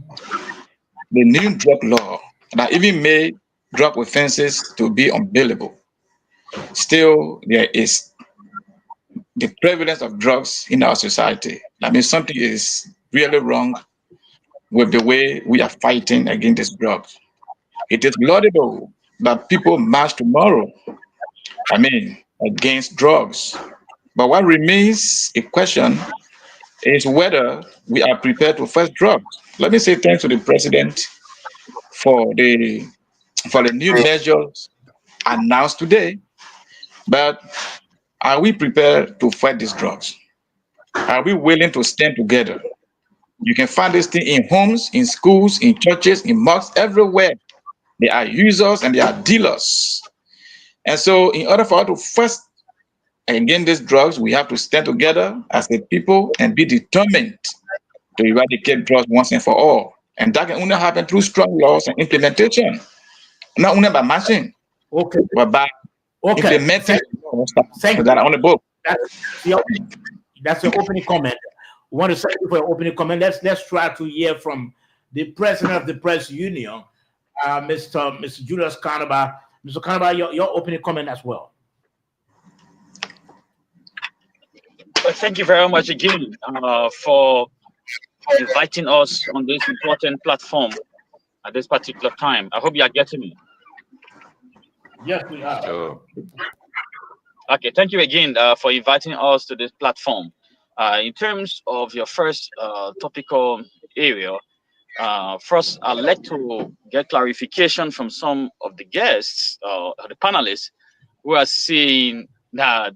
the new drug law that even made drug offenses to be unbailable, still there is the prevalence of drugs in our society. I mean, something is really wrong with the way we are fighting against these drugs. It is laudable that people march tomorrow, I mean, against drugs. But what remains a question is whether we are prepared to fight drugs. Let me say thanks to the president for the new measures announced today. But are we prepared to fight these drugs? Are we willing to stand together? You can find this thing in homes, in schools, in churches, in mosques, everywhere. There are users and there are dealers. And so in order for us to fight against these drugs, we have to stand together as a people and be determined to eradicate drugs once and for all. And that can only happen through strong laws and implementation. Not only by matching, Okay. but by implementing laws that are on the book. That's your opening comment. We want to thank you for your opening comment. Let's try to hear from the president of the press union, Mr. Julius Kanaba. Mr. Kanaba, your opening comment as well. Well, thank you very much again for inviting us on this important platform at this particular time. I hope you are getting me. Yes, we are. Sure. Okay, thank you again for inviting us to this platform. In terms of your first topical area, first, I'd like to get clarification from some of the guests, the panelists, who are saying that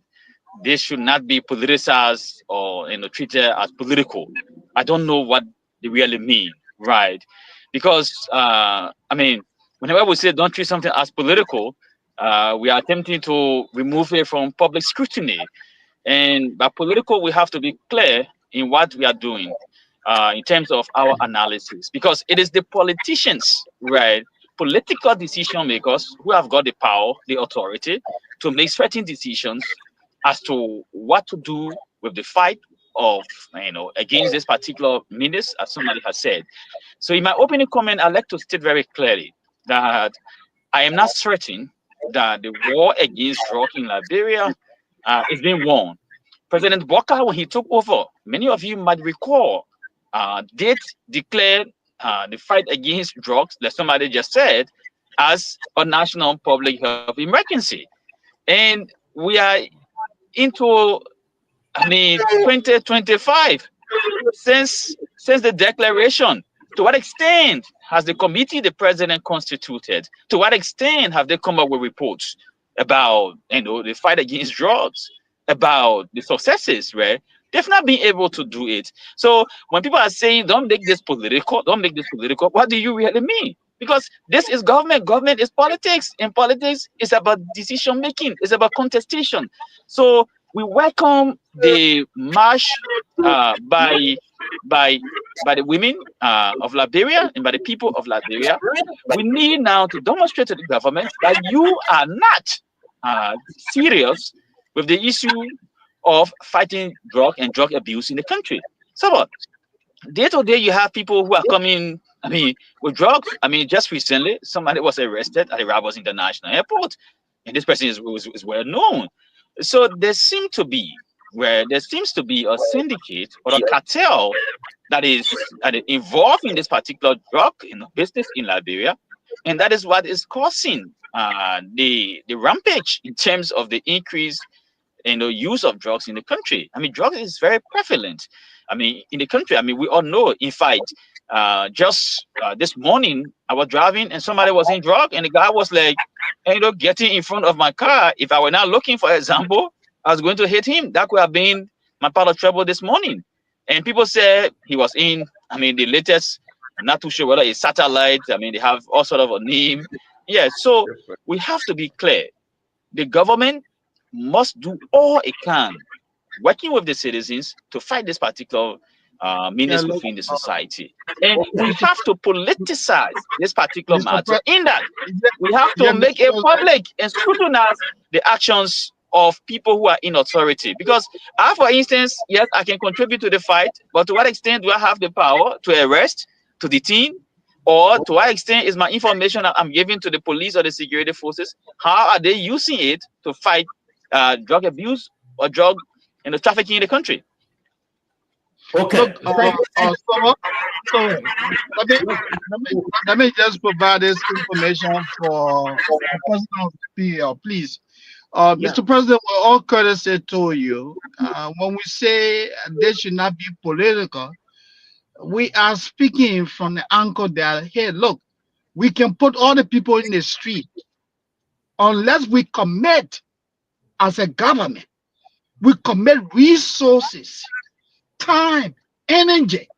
they should not be politicized or treated as political. I don't know what they really mean, right? Because I mean, whenever we say don't treat something as political, we are attempting to remove it from public scrutiny. And by political, we have to be clear in what we are doing in terms of our analysis, because it is the politicians, right, political decision makers, who have got the power, the authority to make certain decisions as to what to do with the fight of, against this particular menace, as somebody has said. So in my opening comment, I'd like to state very clearly that I am not certain that the war against drug in Liberia is being won. President Walker, when he took over, many of you might recall, did declare the fight against drugs, that somebody just said, as a national public health emergency. And we are into, 2025 since the declaration. To what extent has the committee the president constituted? To what extent have they come up with reports about the fight against drugs, about the successes, right? They've not been able to do it. So when people are saying don't make this political, what do you really mean? Because this is government. Government is politics, and politics is about decision making. It's about contestation. So we welcome the march by the women of Liberia and by the people of Liberia. We need now to demonstrate to the government that you are not serious with the issue of fighting drug and drug abuse in the country. So day to day, you have people who are coming, with drugs. Just recently, somebody was arrested at the Rabos International Airport, and this person is well known. So there seems to be a syndicate or a cartel that is involved in this particular drug business in Liberia, and that is what is causing the rampage in terms of the increase in the use of drugs in the country. Drugs is very prevalent. In the country. We all know. In fact, just this morning I was driving and somebody was in drug, and the guy was like, getting in front of my car. If I were not looking, for example, I was going to hit him. That could have been my part of trouble this morning. And people said he was in, the latest, I'm not too sure whether it's satellite. They have all sort of a name. Yeah, so we have to be clear. The government must do all it can, working with the citizens, to fight this particular menace within the society. And we have to politicize this particular matter, in that we have to make it public and scrutinize the actions of people who are in authority. Because I, for instance, yes, I can contribute to the fight, but to what extent do I have the power to arrest, to detain, or to what extent is my information that I'm giving to the police or the security forces, how are they using it to fight drug abuse or drug trafficking in the country? Okay. Look, so let me just provide this information for the president of the PL, please. Mr. President, with all courtesy to you, when we say they should not be political, we are speaking from the angle that, hey, look, we can put all the people in the street unless we commit as a government, we commit resources, time, energy,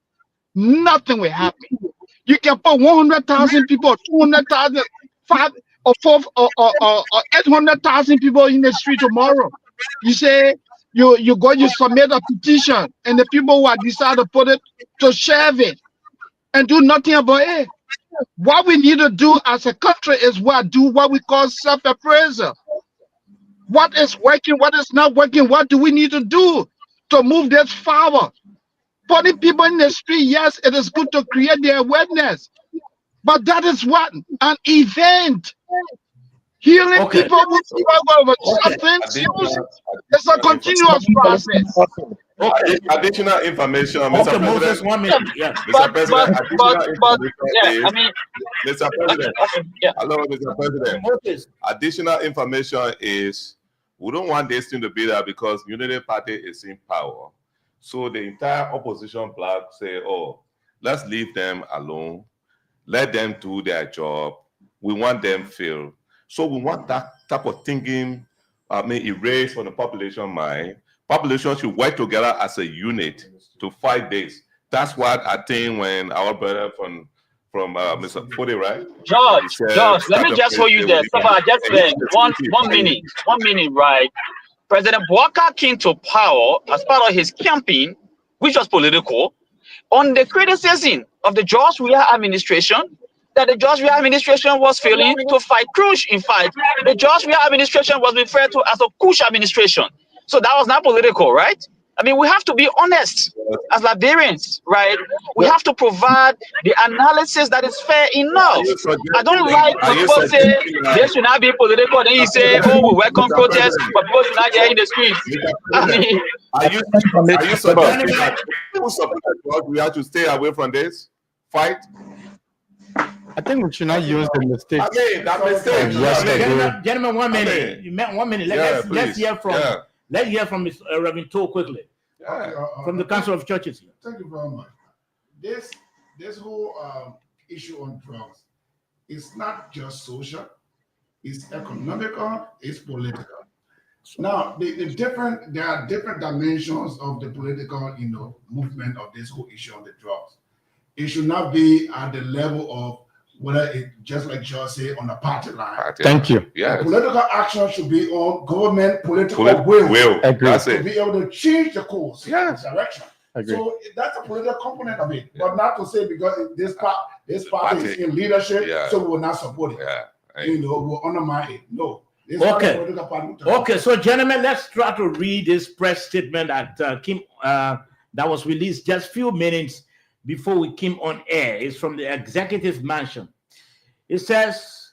nothing will happen. You can put 100,000 people, 200,000, 5 or 4 or 800,000 people in the street tomorrow. You say you submit a petition, and the people who are decide to put it to share it. and do nothing about it. What we need to do as a country is do what we call self-appraisal. What is working? What is not working? What do we need to do to move this forward? Putting people in the street, yes, it is good to create the awareness, but that is what an event. Healing people who struggle with substance use is a continuous process. Okay. Additional information, Mr. Okay, President. Moses, 1 minute. Yeah. Mr. President, additional information yeah, is, I mean, Mr. President. yeah. Hello, Mr. President. Moses. Additional information is we don't want this thing to be there because Unity Party is in power. So the entire opposition bloc say, oh, let's leave them alone. Let them do their job. We want them filled. So we want that type of thinking, erased from the population mind. Population should work together as a unit to fight this. That's what I think when our brother from Mr. Fode, right? George, let me just hold you there. Somebody just one minute, right? President Boubacar came to power as part of his campaign, which was political, on the criticism of the George Weah administration, that the George Weah administration was failing to fight Kush. In fact, the George Weah administration was referred to as a Kush administration. So that was not political, right? I mean, we have to be honest as Liberians, right? We have to provide the analysis that is fair enough. I don't like when people say they should not be political. Then you say, oh, we welcome protests, but people should not get in the streets. I mean, are you suggesting that people support us, we have to stay away from this fight? I think we should not use the mistakes. I mean, that mistake. Gentlemen, 1 minute. You meant 1 minute. Let's hear from. Let's hear from Reverend Toll quickly. From the Council of Churches. Thank you very much. This whole issue on drugs is not just social, it's economical, it's political. Now, there are different dimensions of the political, movement of this whole issue on the drugs. It should not be at the level of whether it, just like George said, on a party line. Thank you. Yeah. Political action should be on government political will to be able to change the course, the direction. So that's a political component of it, but not to say because this party is in leadership, so we will not support it. We'll undermine it. No. Okay. So, gentlemen, let's try to read this press statement that that was released just a few minutes before we came on air. It's from the executive mansion. It says,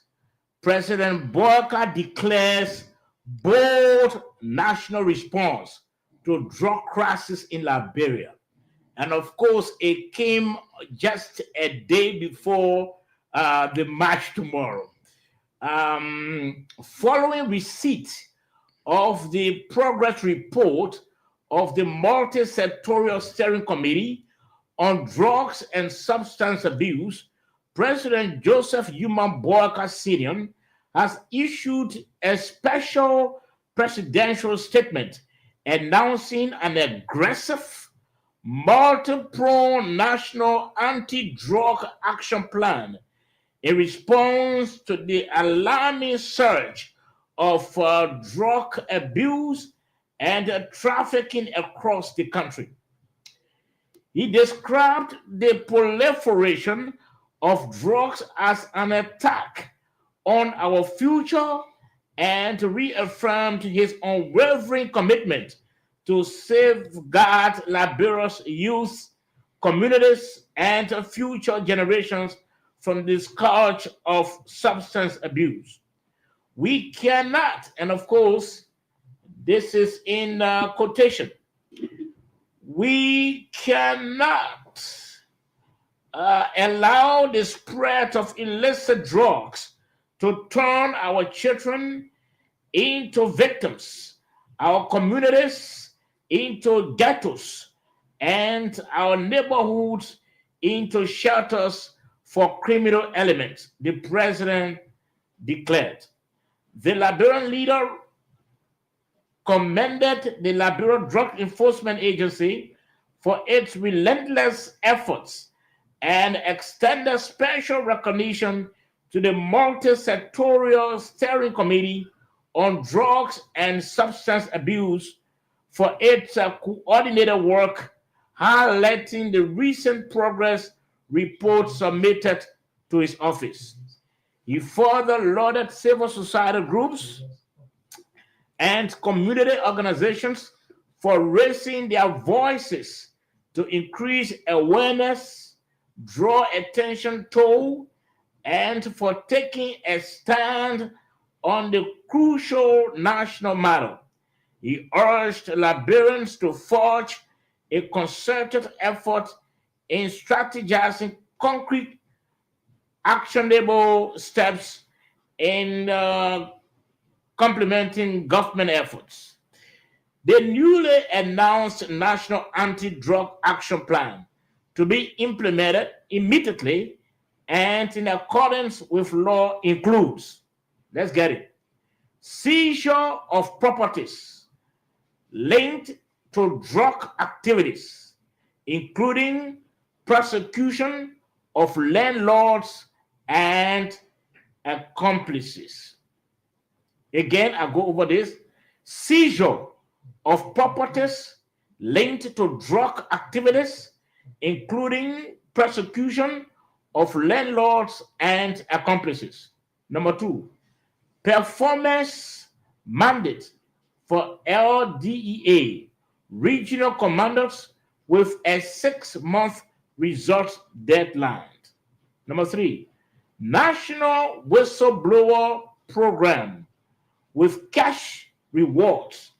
President Boubacar declares bold national response to drug crisis in Liberia. And of course, it came just a day before the march tomorrow. Following receipt of the progress report of the multi-sectorial steering committee on drugs and substance abuse, President Joseph Yuma Boubacar Sr. has issued a special presidential statement announcing an aggressive, multi-pronged national anti-drug action plan in response to the alarming surge of drug abuse and trafficking across the country. He described the proliferation of drugs as an attack on our future and reaffirmed his unwavering commitment to safeguard Liberia's youth, communities, and future generations from the scourge of substance abuse. We cannot, and of course, this is in quotation, we cannot allow the spread of illicit drugs to turn our children into victims, our communities into ghettos, and our neighborhoods into shelters for criminal elements, the president declared. The Liberian leader commended the Liberia Drug Enforcement Agency for its relentless efforts and extended special recognition to the multi-sectorial steering committee on drugs and substance abuse for its coordinated work, highlighting the recent progress report submitted to his office. He further lauded civil society groups and community organizations for raising their voices to increase awareness, draw attention to, and for taking a stand on the crucial national matter. He urged Liberians to forge a concerted effort in strategizing concrete, actionable steps in complementing government efforts. The newly announced National Anti-Drug Action Plan to be implemented immediately and in accordance with law includes, let's get it, seizure of properties linked to drug activities, including prosecution of landlords and accomplices. Again, I go over this. Seizure of properties linked to drug activities, including prosecution of landlords and accomplices. Number 2, performance mandate for LDEA regional commanders with a 6-month results deadline. Number 3, national whistleblower program with cash rewards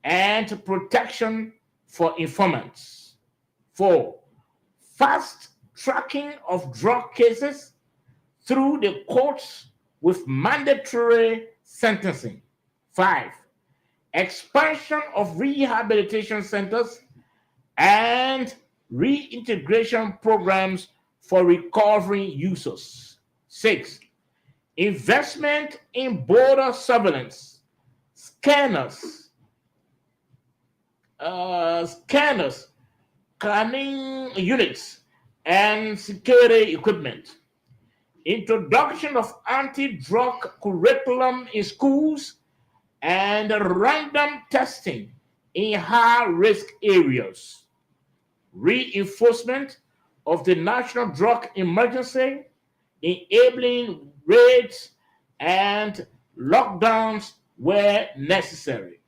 and protection for informants. 4, fast tracking of drug cases through the courts with mandatory sentencing. 5, expansion of rehabilitation centers and reintegration programs for recovery users. 6, investment in border surveillance, scanners, scanning units, and security equipment. Introduction of anti-drug curriculum in schools and random testing in high-risk areas. Reinforcement of the national drug emergency, enabling raids and lockdowns where necessary.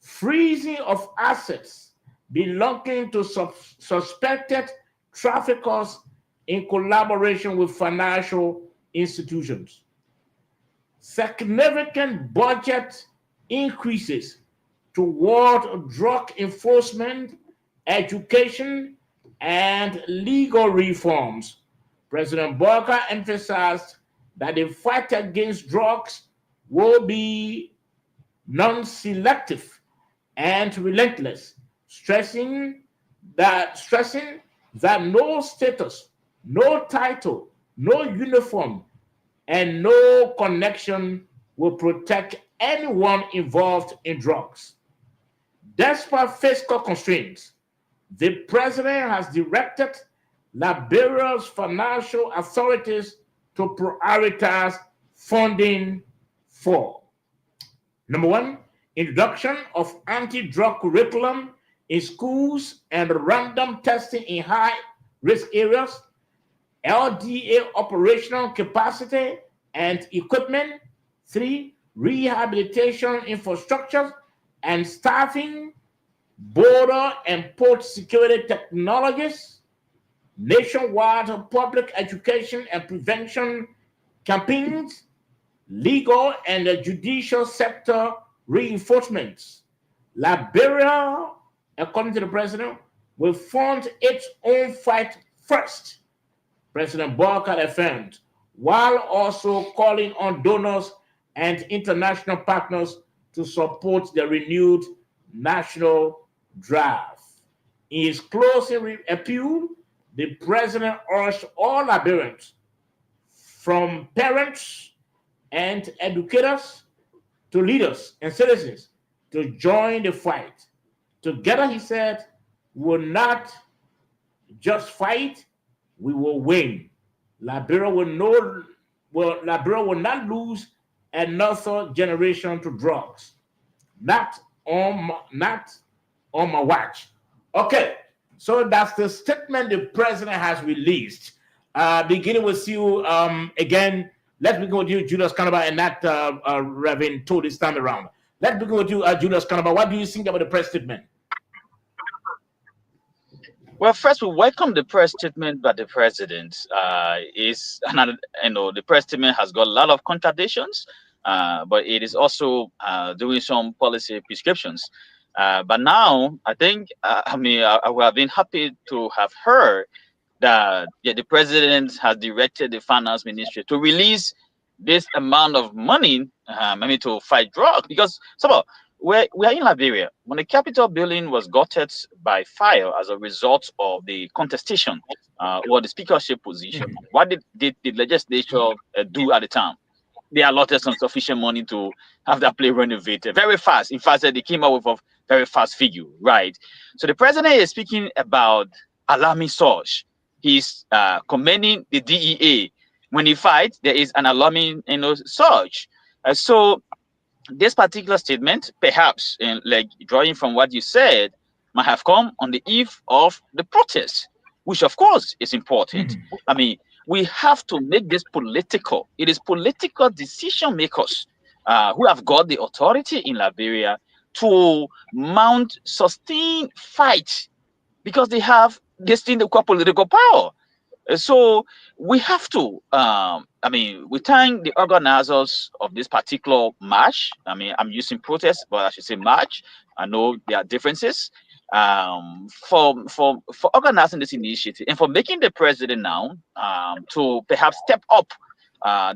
Freezing of assets belonging to suspected traffickers in collaboration with financial institutions. Significant budget increases toward drug enforcement, education, and legal reforms. President Barker emphasized that the fight against drugs will be non-selective and relentless, stressing that no status, no title, no uniform, and no connection will protect anyone involved in drugs. Despite fiscal constraints, the president has directed Liberia's financial authorities to prioritize funding for: number 1, introduction of anti-drug curriculum in schools and random testing in high-risk areas, LDA operational capacity and equipment. 3, rehabilitation infrastructure and staffing, border and port security technologies, nationwide public education and prevention campaigns, legal and judicial sector reinforcements. Liberia, according to the president, will fund its own fight first, President Barker affirmed, while also calling on donors and international partners to support the renewed national drive. In his closing appeal, the president urged all Liberians, from parents and educators to leaders and citizens, to join the fight. Together, he said, we will not just fight, we will win. Liberia will not lose another generation to drugs. Not on my watch. Okay, So that's the statement the president has released. Beginning with you again. Let's begin with you, Julius Kanaba, and not Reverend Todd this time around. Let's begin with you, Julius Kanaba. What do you think about the press statement? Well, first, we welcome the press statement by the president. Is another, the press statement has got a lot of contradictions, but it is also doing some policy prescriptions. But now, I think, I would have been happy to have heard that the president has directed the finance ministry to release this amount of money, to fight drugs. Because we are in Liberia. When the Capitol building was gutted by fire as a result of the contestation or the speakership position, what did the legislature do at the time? They allotted some sufficient money to have that place renovated very fast. In fact, they came up with a very fast figure, right? So the president is speaking about alarming surge. He's commending the DEA. When he fights, there is an alarming surge. So this particular statement, perhaps, like drawing from what you said, might have come on the eve of the protest, which of course is important. We have to make this political. It is political decision makers who have got the authority in Liberia to mount sustained fight, because they have this thing they call political power. So we have to, we thank the organizers of this particular march. I'm using protest, but I should say march. I know there are differences for organizing this initiative and for making the president now to perhaps step up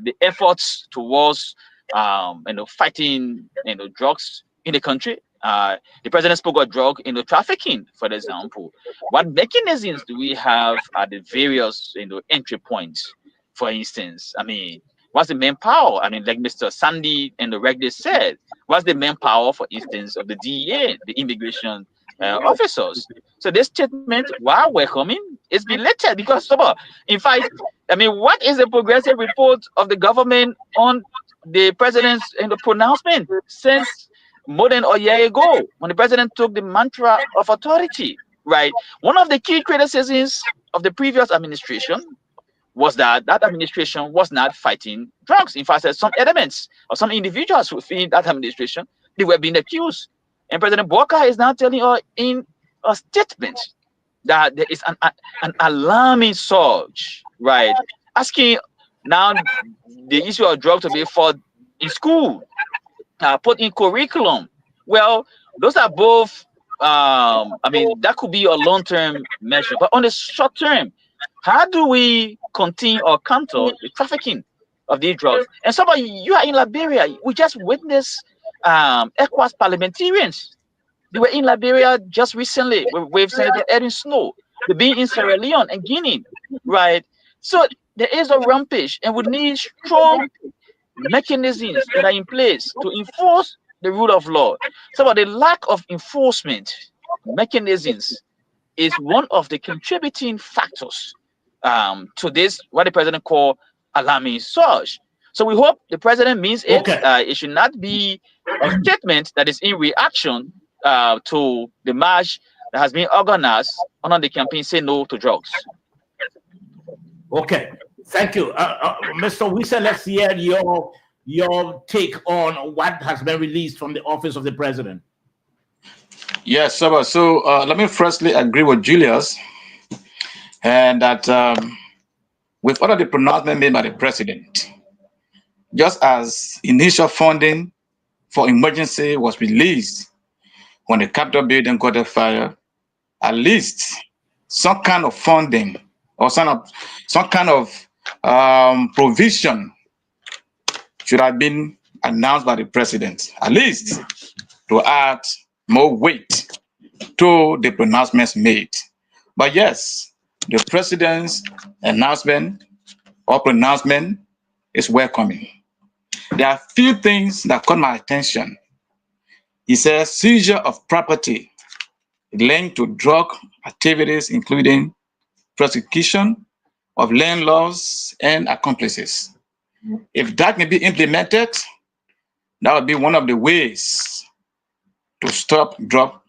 the efforts towards fighting drugs in the country. The president spoke about drug trafficking, for example. What mechanisms do we have at the various entry points? For instance, what's the manpower? Like Mr. Sandy and the Regulator said, what's the manpower, for instance, of the DEA, the immigration officers? So this statement, while welcoming, is belated because, in fact, what is the progressive report of the government on the president's pronouncement since more than a year ago, when the president took the mantra of authority, right? One of the key criticisms of the previous administration was that that administration was not fighting drugs. In fact, some elements or some individuals within that administration, they were being accused. And President Bouaka is now telling us in a statement that there is an alarming surge, right? Asking now the issue of drugs to be fought in school, put in curriculum. Well, those are both, that could be a long-term measure. But on the short term, how do we continue or counter the trafficking of these drugs? And you are in Liberia. We just witnessed ECOWAS parliamentarians. They were in Liberia just recently with Senator Edwin Snow. They've been in Sierra Leone and Guinea, right? So there is a rampage, and we need strong mechanisms that are in place to enforce the rule of law. So the lack of enforcement mechanisms is one of the contributing factors to this, what the president called alarming surge. So we hope the president means it. It should not be a statement that is in reaction to the march that has been organized under the campaign Say No to Drugs. Okay. Thank you. Mr. Wissa, let's hear your take on what has been released from the office of the president. Yes, Saba. So let me firstly agree with Julius, and that with all of the pronouncement made by the president, just as initial funding for emergency was released when the Capitol building got a fire, at least some kind of funding or some kind of provision should have been announced by the president, at least to add more weight to the pronouncements made. But yes, the president's announcement or pronouncement is welcoming. There are few things that caught my attention. He says seizure of property linked to drug activities, including prosecution of landlords and accomplices. If that can be implemented, that would be one of the ways to stop drug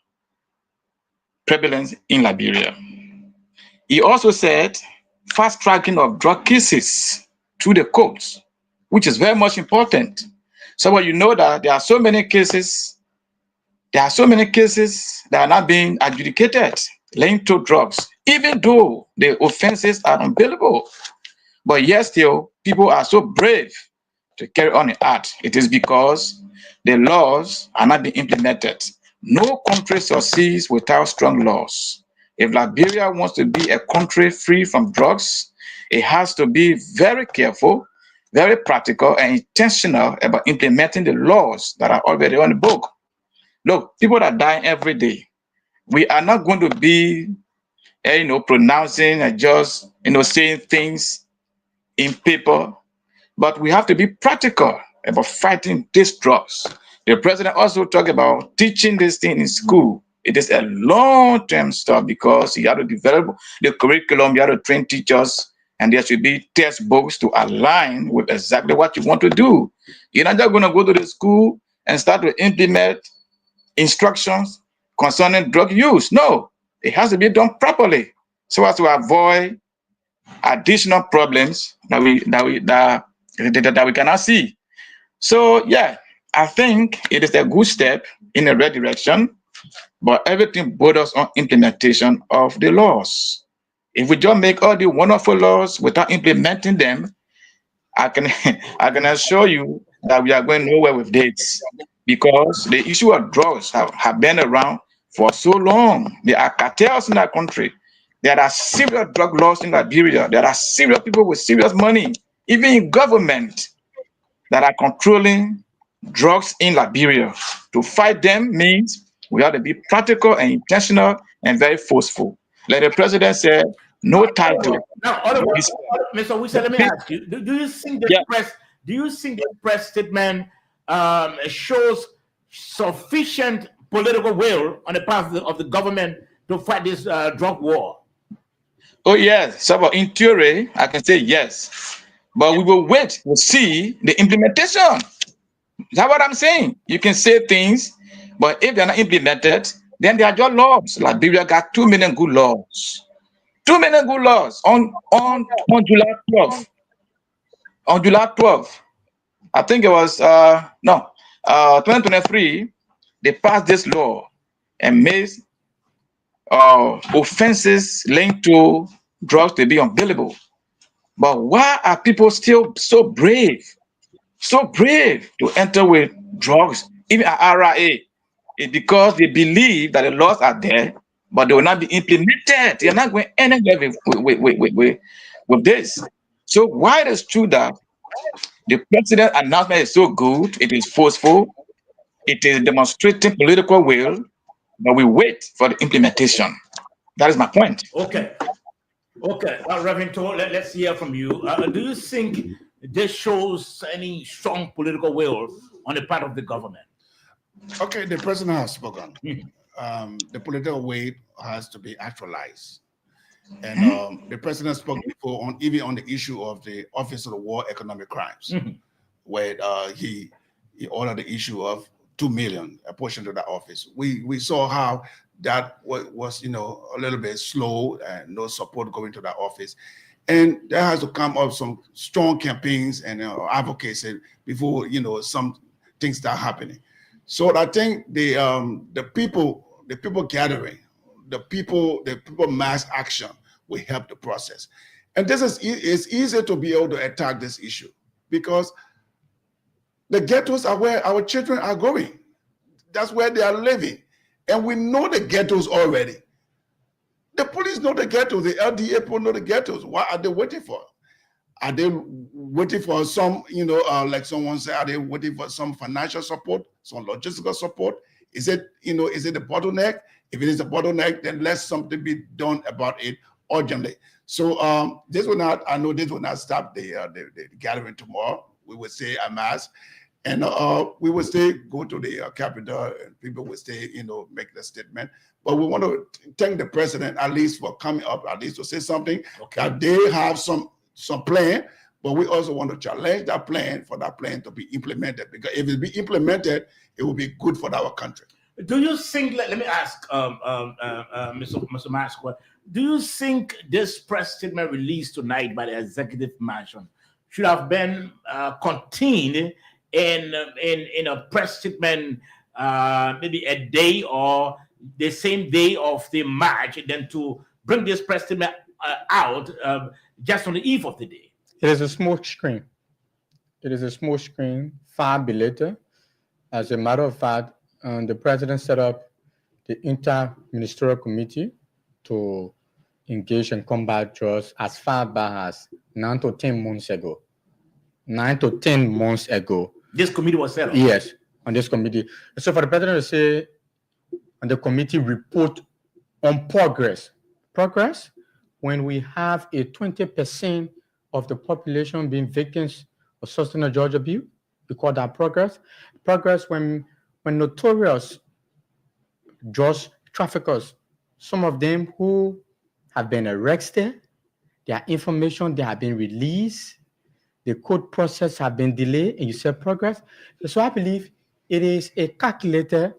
prevalence in Liberia. He also said fast tracking of drug cases through the courts, which is very much important. So you know that there are so many cases that are not being adjudicated linked to drugs, even though the offenses are unbailable. But yet still, people are so brave to carry on the act. It is because the laws are not being implemented. No country succeeds without strong laws. If Liberia wants to be a country free from drugs, it has to be very careful, very practical, and intentional about implementing the laws that are already on the book. Look, people are dying every day. We are not going to be, pronouncing and just, saying things in paper, but we have to be practical about fighting these drugs. The president also talked about teaching this thing in school. It is a long-term stuff because you have to develop the curriculum, you have to train teachers, and there should be textbooks to align with exactly what you want to do. You're not just going to go to the school and start to implement instructions concerning drug use. No, it has to be done properly so as to avoid additional problems that we cannot see. So yeah, I think it is a good step in the right direction, but everything borders on implementation of the laws. If we just make all the wonderful laws without implementing them, I can assure you that we are going nowhere with this, because the issue of drugs have been around for so long. There are cartels in that country. There are serious drug laws in Liberia. There are serious people with serious money, even in government, that are controlling drugs in Liberia. To fight them means we have to be practical and intentional and very forceful. Like the president said, no title. Now, Mr. Wisa, let me ask you: Do you think the press? Do you think the press statement shows sufficient political will on the part of the government to fight this drug war? Oh yes. So in theory, I can say yes, but we will wait to see the implementation. That's what I'm saying. You can say things, but if they're not implemented, then they are just laws. Liberia got 2 million good laws. 2 million good laws on July 12th. On July 12th, I think it was 2023, they passed this law and made offenses linked to drugs to be unbailable. But why are people still so brave to enter with drugs, even at RIA? It's because they believe that the laws are there, but they will not be implemented. They are not going anywhere with this. So why it is true that the president's announcement is so good, it is forceful, it is demonstrating political will, but we wait for the implementation. That is my point. Okay. Reverend Toh, let's hear from you. Do you think this shows any strong political will on the part of the government? Okay, the president has spoken. The political weight has to be actualized. And the president spoke before even on the issue of the Office of the War Economic Crimes, where he ordered the issue of 2 million apportioned to that office. We saw how that was a little bit slow and no support going to that office. And there has to come up some strong campaigns and advocacy before some things start happening. So I think the people gathering, the people mass action will help the process. And this it's easier to be able to attack this issue because the ghettos are where our children are going. That's where they are living. And we know the ghettos already. The police know the ghettos, the LDA people know the ghettos. What are they waiting for? Are they waiting for some, like someone said, are they waiting for some financial support, some logistical support? Is it the bottleneck? If it is a bottleneck, then let something be done about it urgently. So this will not stop the gathering tomorrow. We will say a mass, and we will stay, go to the Capitol, and people will stay, make the statement. But we want to thank the president at least for coming up, at least to say something, that they have some plan, but we also want to challenge that plan for that plan to be implemented, because if it be implemented, it will be good for our country. Do you think? Let me ask, Mr. Mascot. Do you think this press statement released tonight by the executive mansion should have been contained in a press statement, maybe a day or the same day of the march, and then to bring this press statement out just on the eve of the day? It is a smoke screen. It is a smoke screen, far belated. As a matter of fact, the president set up the inter-ministerial committee to engage and combat drugs as far back as 9 to 10 months ago. 9 to 10 months ago. This committee was set up? Yes, on this committee. So for the president to say, and the committee report on progress. Progress, when we have a 20% of the population being victims of sustained drug abuse, we call that progress. Progress when notorious drug traffickers, some of them who have been arrested, their information, they have been released, the court process have been delayed, and you say progress. So I believe it is a calculated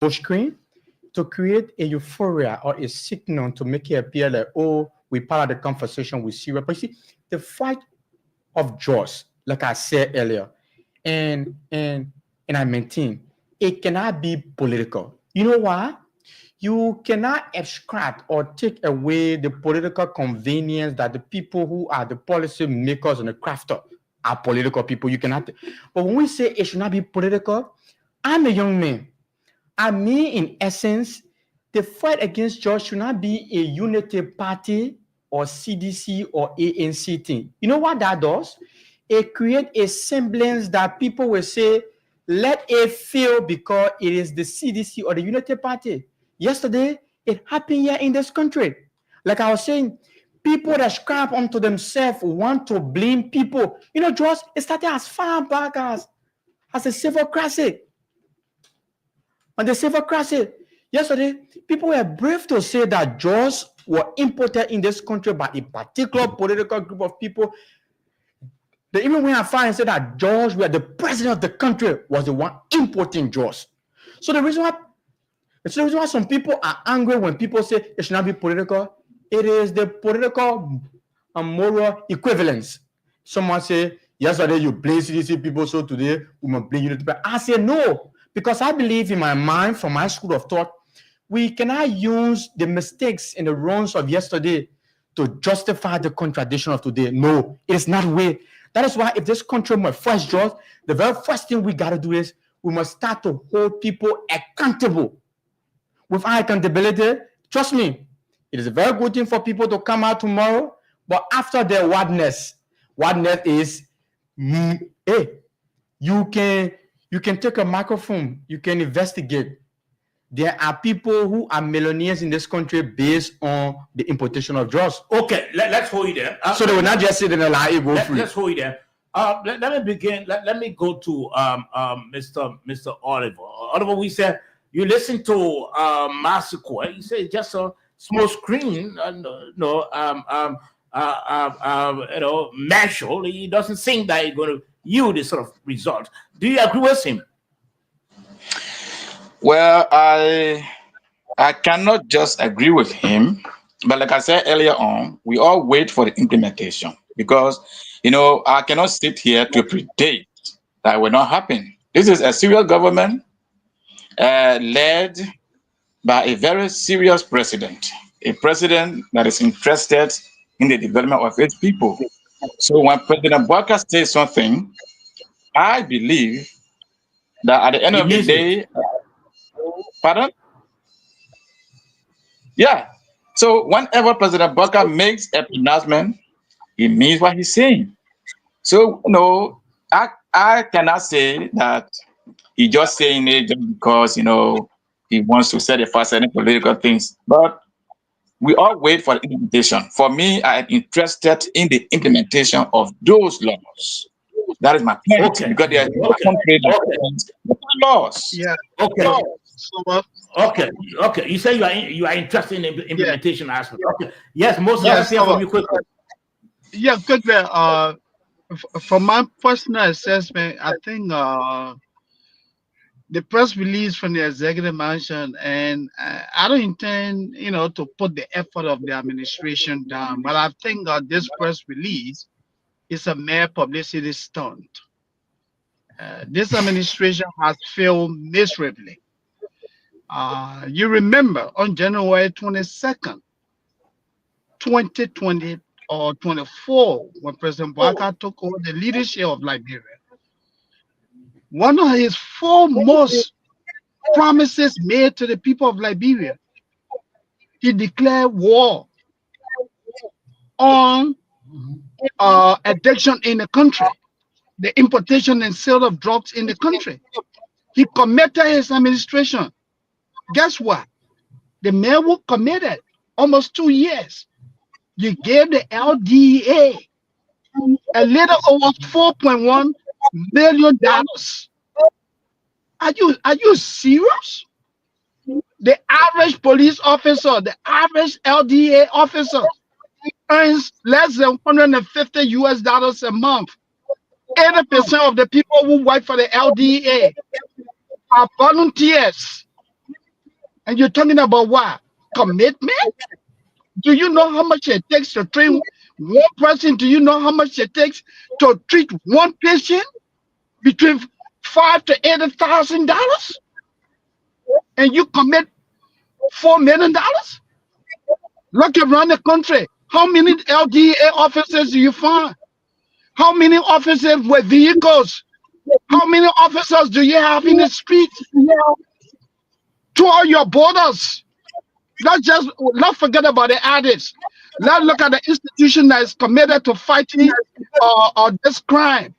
screen to create a euphoria or a signal to make it appear like, oh, we part of the conversation with Syria. But you see, the fight of drugs, like I said earlier, and I maintain, it cannot be political. You know why? You cannot extract or take away the political convenience that the people who are the policy makers and the crafter are political people. You cannot. But when we say it should not be political, I'm a young man. I mean, in essence, the fight against drugs should not be a unity party or CDC or ANC thing. You know what that does? It creates a semblance that people will say, let it fail because it is the CDC or the unity party. Yesterday, it happened here in this country. Like I was saying, people that scrap onto themselves want to blame people. You know, drugs, it started as far back as a civilocracy. On the civilocracy, yesterday, people were brave to say that drugs were imported in this country by a particular political group of people. They even went as far and said that George, where the president of the country, was the one importing drugs. So the reason why some people are angry when people say it should not be political, it is the political and moral equivalence. Someone say, yesterday you blame CDC people, so today we must blame unity. I say no, because I believe in my mind, from my school of thought, we cannot use the mistakes and the wrongs of yesterday to justify the contradiction of today. No, it is not way. That is why if this country must first drugs, the very first thing we got to do is we must start to hold people accountable. Without accountability, trust me, it is a very good thing for people to come out tomorrow, but after their whatness is, hey, you can take a microphone, you can investigate. There are people who are millionaires in this country based on the importation of drugs. Okay, let's hold you there. So they will not just sit in a lie, go free. Let's hold you there. Let me begin. Let me go to Mr. Oliver. Oliver, we said you listen to Mascot. You say just a small screen. Marshall. He doesn't think that he's going to yield this sort of result. Do you agree with him? Well, I cannot just agree with him, but like I said earlier on, we all wait for the implementation because, I cannot sit here to predict that will not happen. This is a serious government led by a very serious president, a president that is interested in the development of its people. So when President Bouaka says something, I believe that at the end of the day, pardon? Yeah. So whenever President Bouaka makes a pronouncement, he means what he's saying. So, I cannot say that he's just saying it just because, he wants to set a certain political things. But we all wait for the implementation. For me, I am interested in the implementation of those laws. That is my point. Okay. Because there are countries that laws. Yeah. Okay. So, Okay. You say you are interested in the implementation aspect. Okay. Yes, most of us from you quickly. Yeah, quickly. From my personal assessment, I think the press release from the executive mansion, and I don't intend, to put the effort of the administration down, but I think this press release is a mere publicity stunt. This administration has failed miserably. You remember on January 22nd, 2020 or 24, when President Bouakai took over the leadership of Liberia, one of his foremost promises made to the people of Liberia, he declared war on addiction in the country, the importation and sale of drugs in the country. He committed his administration. Guess what? The man who committed almost 2 years. You gave the LDA a little over $4.1 million. Are you serious? The average police officer, the average LDA officer earns less than $150 a month. 80% of the people who work for the LDA are volunteers. And you're talking about what? Commitment? Do you know how much it takes to train one person? Do you know how much it takes to treat one patient? Between $5,000 to $80,000, and you commit $4 million? Look around the country. How many LDA officers do you find? How many officers with vehicles? How many officers do you have in the street? To all your borders. Not forget about the addicts. Let's look at the institution that is committed to fighting this crime.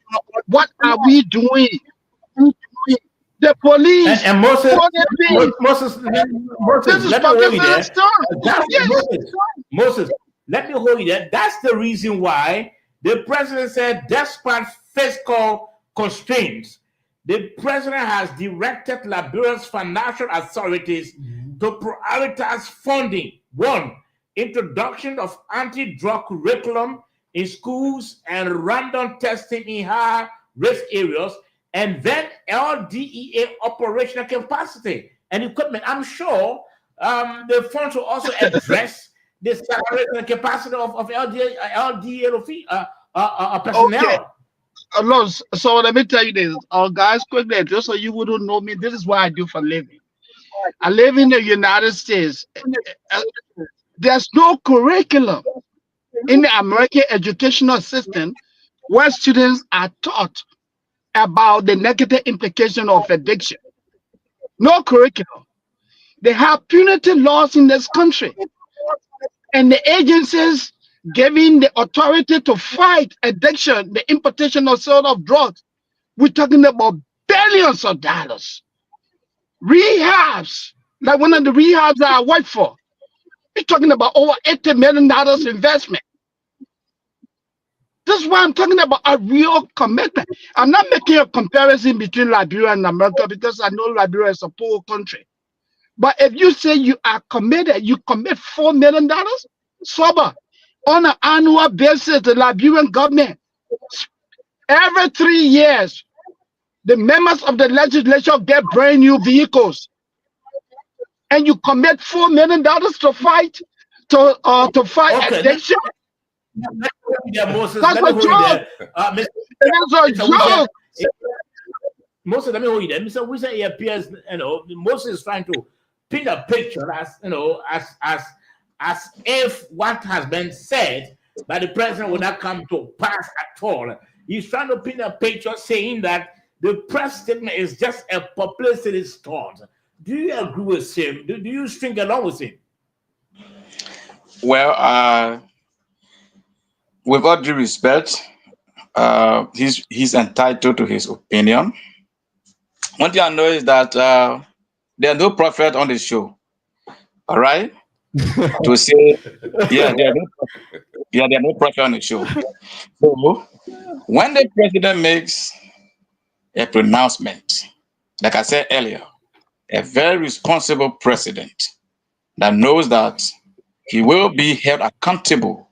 What are we doing? The police. And Moses, let me hold you there. Moses, let me hold you there. That's the reason why the president said, despite fiscal constraints, the president has directed Liberia's financial authorities to prioritize funding. One, introduction of anti-drug curriculum in schools and random testing in high-risk areas, and then LDEA operational capacity and equipment. I'm sure the funds will also address the salary and capacity of LDEA personnel. Okay. So let me tell you this, guys, quickly, just so you wouldn't know me, this is what I do for a living. I live in the United States. There's no curriculum in the American educational system where students are taught about the negative implication of addiction. No curriculum. They have punitive laws in this country, and the agencies giving the authority to fight addiction, the importation or sale of drugs, we're talking about billions of dollars. Rehabs, like one of the rehabs that I work for, we're talking about over $80 million investment. This is why I'm talking about a real commitment. I'm not making a comparison between Liberia and America because I know Liberia is a poor country. But if you say you are committed, you commit $4 million, sober, on an annual basis, the Liberian government, every 3 years, the members of the legislature get brand new vehicles, and you commit $4 million to fight addiction. Moses, that's a joke. That's a joke. Moses, let me hold you there. Mr. Wilson, it appears, Moses is trying to paint a picture as if what has been said by the president will not come to pass at all. He's trying to paint a picture saying that the press statement is just a publicity stunt. Do you agree with him? Do you string along with him? Well, with all due respect, he's entitled to his opinion. One thing I know is that there are no prophet on the show. All right? To say, there are no prophet on the show. So when the president makes a pronouncement, like I said earlier, a very responsible president that knows that he will be held accountable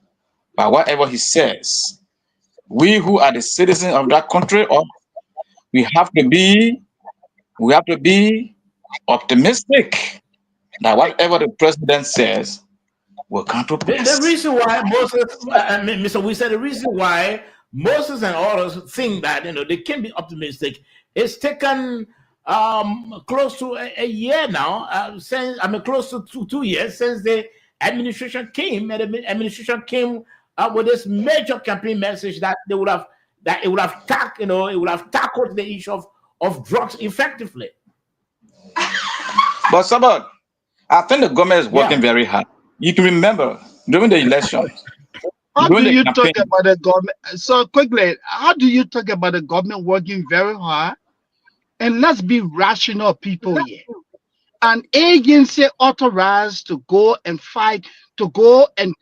by whatever he says. We who are the citizens of that country, we have to be we have to be optimistic that whatever the president says will come to The pass. reason why Moses, Mr. We said the reason why Moses and others think that they can be optimistic. It's taken close to a year now, since close to 2 years since the administration came, and the administration came up with this major campaign message that it would have tackled the issue of drugs effectively. But Sabbath, I think the government is working very hard. You can remember during the elections. How do you talk about the government? So quickly, how do you talk about the government working very hard? And let's be rational people here. An agency authorized to go and fight, to go and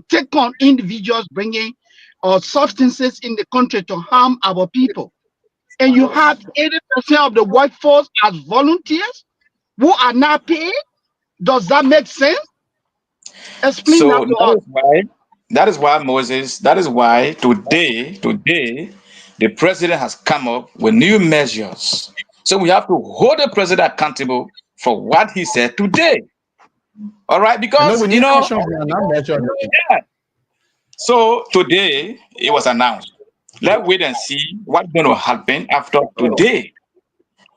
take on individuals bringing substances in the country to harm our people. And you have 80% of the workforce as volunteers who are not paid. Does that make sense? Explain So that to us. that is why Moses, that is why today, the president has come up with new measures. So we have to hold the president accountable for what he said today. All right, because So today it was announced. Let's wait and see what's going to happen after today.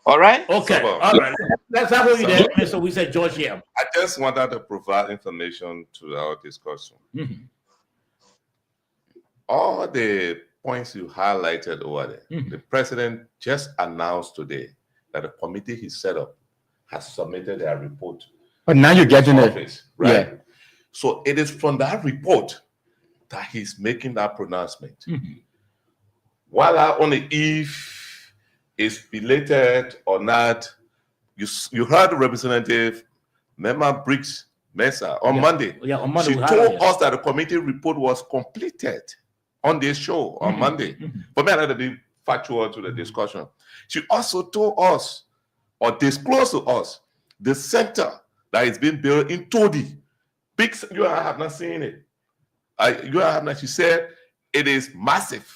All right. Okay. All right. Let's have you there, Mr. We said George here. I just wanted to provide information to our discussion. Mm-hmm. All the points you highlighted over there, the president just announced today that the committee he set up has submitted their report. But now you're getting it. Right? Yeah. So it is from that report that he's making that pronouncement. While on the eve is belated or not, you heard the representative, Mema Briggs Mesa, on Monday. Yeah, on Monday. She told us that the committee report was completed on this show on Monday. For me, I had to be factual to the discussion. She also told us, or disclosed to us, the center that is being built in Todi. Big, you and I have not seen it. You and I have not. She said it is massive.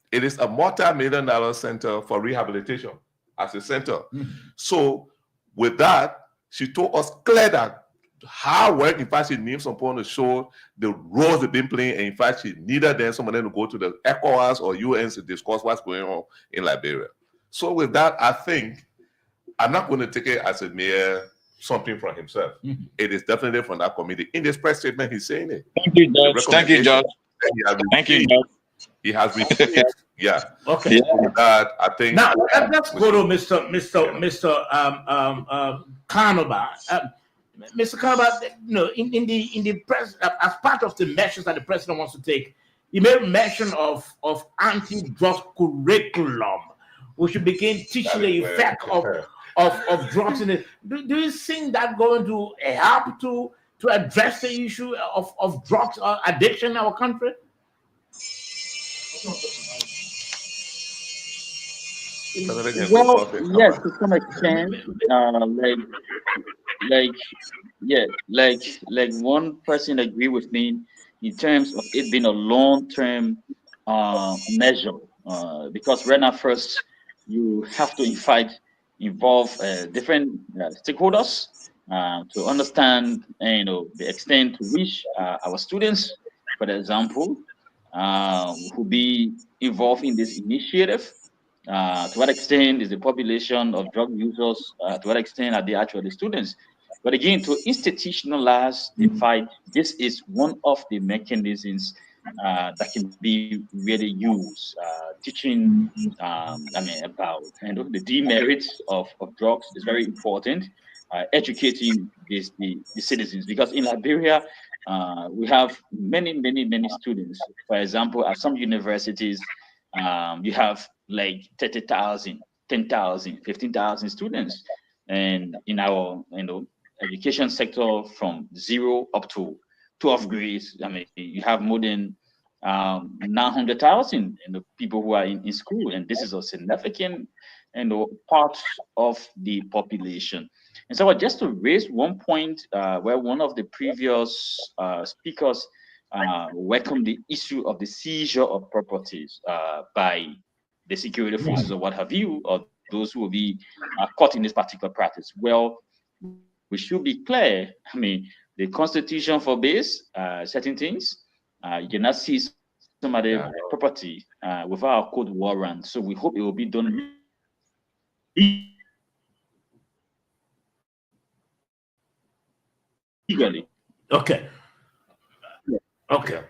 It is a multi-million-dollar center for rehabilitation as a center. So with that, she told us clear that her work, in fact, she needs someone to show the roles they've been playing, and in fact, she needed then someone to go to the ECOWAS or UN to discuss what's going on in Liberia. So with that, I think I'm not going to take it as a mere something from himself. It is definitely from that committee. In this press statement, he's saying it. Thank you, Judge. Thank you, Judge. Thank you, Judge. He has received. Yeah. Okay. With that, I think now let's go to Mr. Carnoba. Mr. Carnoba, in the press, as part of the measures that the president wants to take, he made mention of anti-drug curriculum. We should begin teaching the effect of drugs in it. Do you think that going to help to address the issue of drugs addiction in our country? Well, yes, to some extent, like one person agree with me in terms of it being a long-term measure, because right now first you have to involve different stakeholders to understand, the extent to which our students, for example, who be involved in this initiative. To what extent is the population of drug users? To what extent are they actually students? But again, to institutionalize the fight, this is one of the mechanisms that can be really used. Teaching, about the demerits of drugs is very important. Educating the citizens, because in Liberia, we have many students. For example, at some universities, you have like 30,000, 10,000, 15,000 students, and in our education sector from 0 up to 12 grades, you have more than 900,000 people who are in school, and this is a significant part of the population. And so just to raise one point where one of the previous speakers welcomed the issue of the seizure of properties by the security forces or what have you, or those who will be caught in this particular practice? Well, we should be clear. I mean, the Constitution forbids certain things. You cannot seize some of the property without a court warrant. So we hope it will be done legally. Okay. Okay.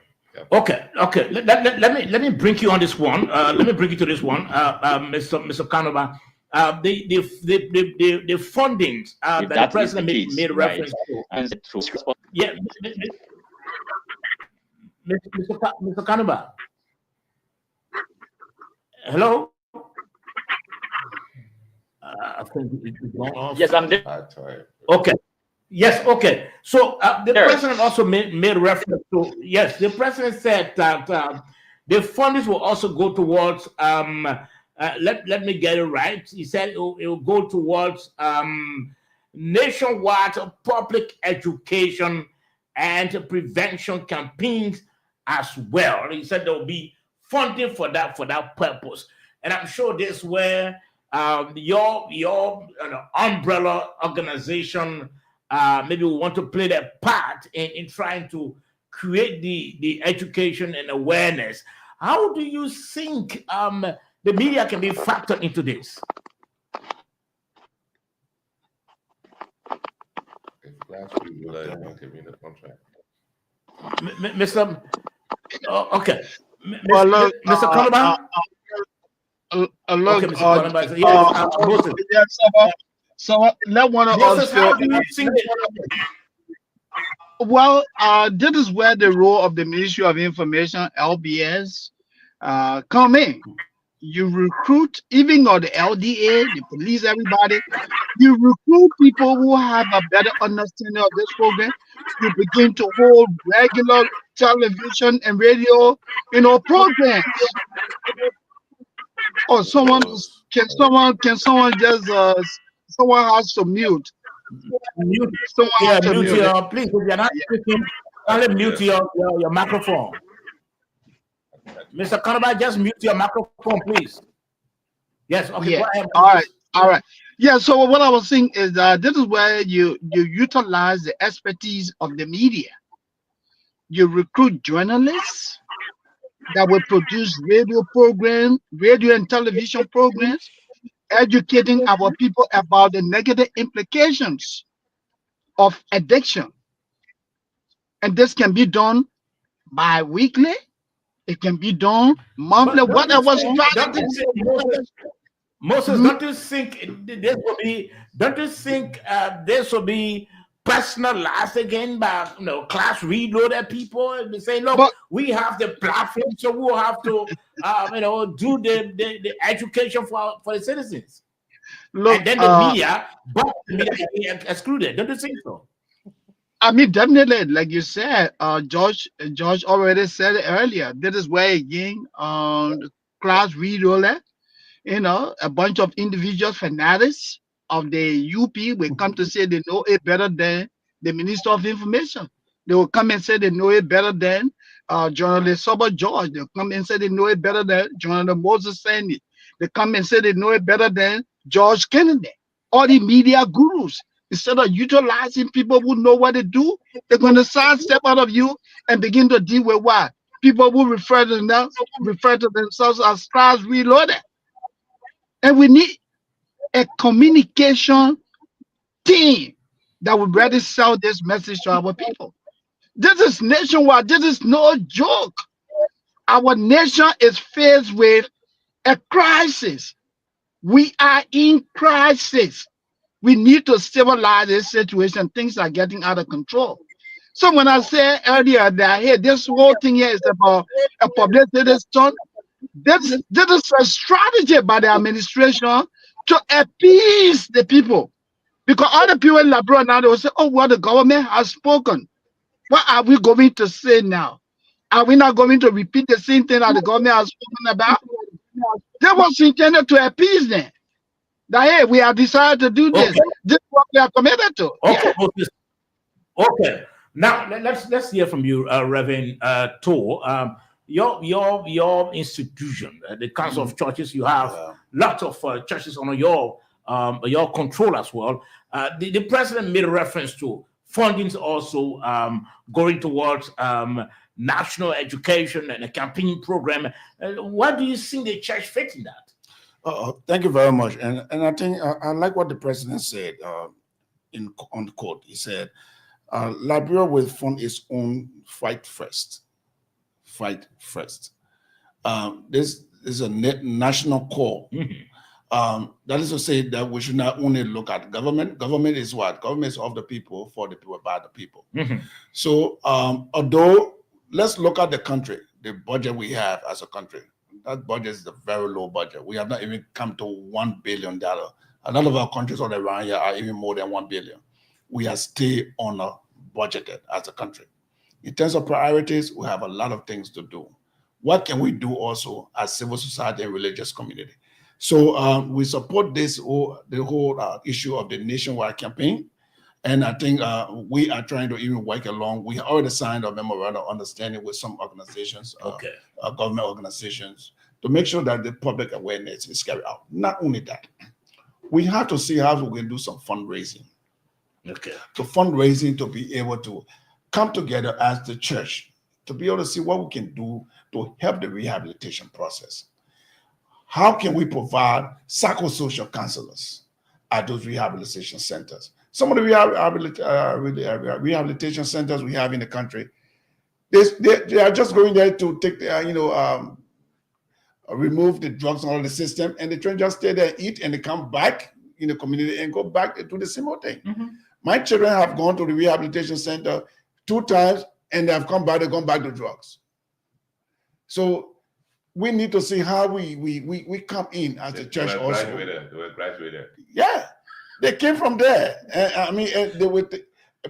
Okay. Okay. Let me bring you on this one. Let me bring you to this one, Mr. Kanova. The fundings that the president made reference to. Yeah, Mr. Kanova. Hello. I think it's gone off. Yes, I'm there. Okay. Yes, okay. So the president also made reference to, yes, the president said that the fundings will also go towards, let me get it right. He said it will go towards nationwide public education and prevention campaigns as well. He said there will be funding for that purpose. And I'm sure this is where your umbrella organization maybe we want to play their part in trying to create the education and awareness. How do you think the media can be factored into this? Mr. Okay. Well, look, Mr. Kanova? Look, okay, Mr. yes, so let one of us go. Well, this is where the role of the Ministry of Information, LBS, come in. You recruit, even on the LDA, the police, everybody. You recruit people who have a better understanding of this program. You begin to hold regular television and radio, programs. Or can someone just someone has to mute. Mute. Please, if you're not speaking, only mute your microphone. Mr. Kanova, just mute your microphone, please. Yes, okay. Yeah. All right. Yeah, so what I was saying is this is where you utilize the expertise of the media. You recruit journalists that will produce radio and television programs, educating our people about the negative implications of addiction. And this can be done bi-weekly. It can be done monthly, whatever strategy. Moses, don't you think this will be personalized again by class reloaded people and say, look, we have the platform, so we'll have to do the education for the citizens. Look, and then the media is excluded. Don't you think so? I mean, definitely, like you said, George already said it earlier. This is where again, class reloaded, a bunch of individuals, fanatics of the UP will come to say they know it better than the Minister of Information. They will come and say they know it better than journalist Sober George. They'll come and say they know it better than journalist Moses Sandy. They come and say they know it better than George Kennedy. All the media gurus. Instead of utilizing people who know what to do, they're going to sidestep out of you and begin to deal with what? People who refer to themselves as class reloaded. And we need a communication team that would ready sell this message to our people. This is nationwide. This is no joke. Our nation is faced with a crisis. We are in crisis. We need to stabilize this situation. Things are getting out of control. So when I said earlier that, hey, this whole thing here is about a publicity stunt, this is a strategy by the administration to appease the people. Because other people in Labrador now, they will say, oh, well, the government has spoken. What are we going to say now? Are we not going to repeat the same thing that the government has spoken about? That was intended to appease them. That, hey, we have decided to do this. Okay. This is what we are committed to. Okay. Yeah. Okay. Now let's hear from you, Reverend Tor. your institution, the Council of Churches, you have lots of churches under your control as well. The president made a reference to fundings also going towards national education and a campaign program. What do you think the church fit in that? Thank you very much. And I think I like what the president said on the quote. He said, Liberia will fund its own fight first. Fight first. This is a national call. That is to say that we should not only look at government. Government is what? Government is of the people, for the people, by the people. So although, let's look at the country, the budget we have as a country. That budget is a very low budget. We have not even come to $1 billion. A lot of our countries all around here are even more than 1 billion. We are still under budgeted as a country. In terms of priorities, we have a lot of things to do. What can we do also as civil society and religious community? So we support the whole issue of the nationwide campaign. And I think we are trying to even work along. We already signed a memorandum of understanding with some organizations, government organizations, to make sure that the public awareness is carried out. Not only that, we have to see how we can do some fundraising. So fundraising to be able to come together as the church, to be able to see what we can do to help the rehabilitation process. How can we provide psychosocial counselors at those rehabilitation centers? Some of the rehabilitation centers we have in the country, they are just going there to take, remove the drugs out of the system, and they try to just stay there, eat, and they come back in the community and go back to the same old thing. My children have gone to the rehabilitation center 2 times, and they have come back. They've gone back to drugs. So we need to see how we come in as a church also. They were graduated. Yeah, they came from there.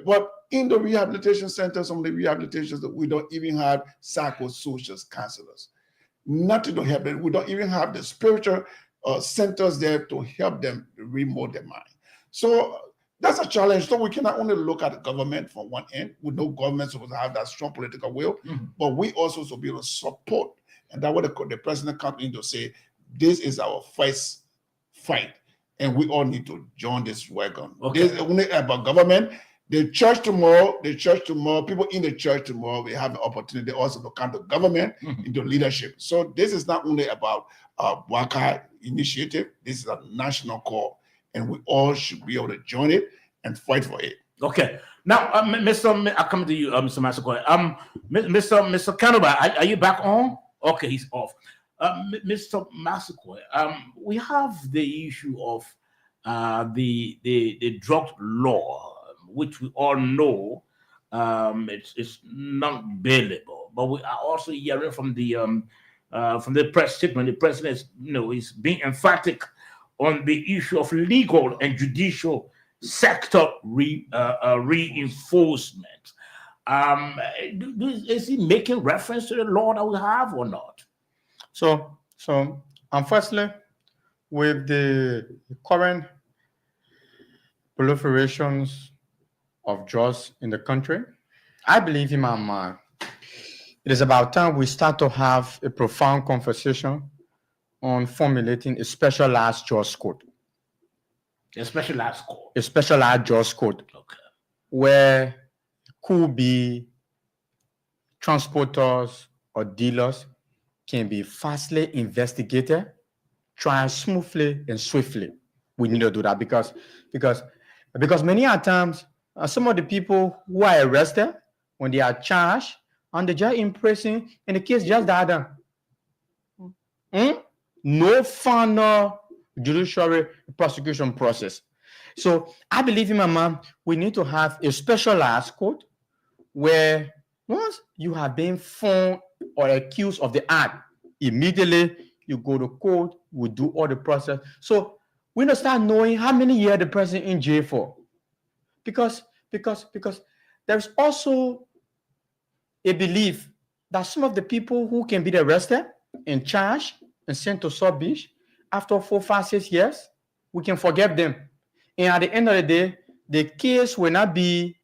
But in the rehabilitation centers, some of the rehabilitations, we don't even have psychosocial counselors. Nothing to help them. We don't even have the spiritual centers there to help them remold their mind. So that's a challenge. So we cannot only look at the government from one end. We know government supposed to have that strong political will, but we also should be able to support. And that's what the president comes in to say, this is our first fight, and we all need to join this wagon. This is only about government. The church tomorrow, people in the church tomorrow, we have an opportunity also to come to government, into leadership. So this is not only about Waka initiative, this is a national call, and we all should be able to join it and fight for it. Okay. Now, I'll come to you, Mr. Massaquoi. Mr. Kanoba, are you back on? Okay, he's off. Mr. Massaquoi, we have the issue of the drug law, which we all know it's not bailable. But we are also hearing from the press statement. The president is being emphatic on the issue of legal and judicial sector reinforcement. Is he making reference to the law that we have or not? So firstly, with the current proliferations of drugs in the country, I believe in my mind, it is about time we start to have a profound conversation on formulating a specialized drugs code. A specialized code? A specialized drugs code. Okay. Where could be transporters or dealers can be fastly investigated, tried smoothly and swiftly. We need to do that because many times some of the people who are arrested, when they are charged and they just in prison and the case just died. No final judicial prosecution process. So I believe in my mind, we need to have a specialized code where once you have been found or accused of the act, immediately you go to court, we do all the process. So we don't start knowing how many years the person in jail for. Because there's also a belief that some of the people who can be arrested and charged and sent to South Beach after 4, 5, 6 years, we can forget them. And at the end of the day, the case will not be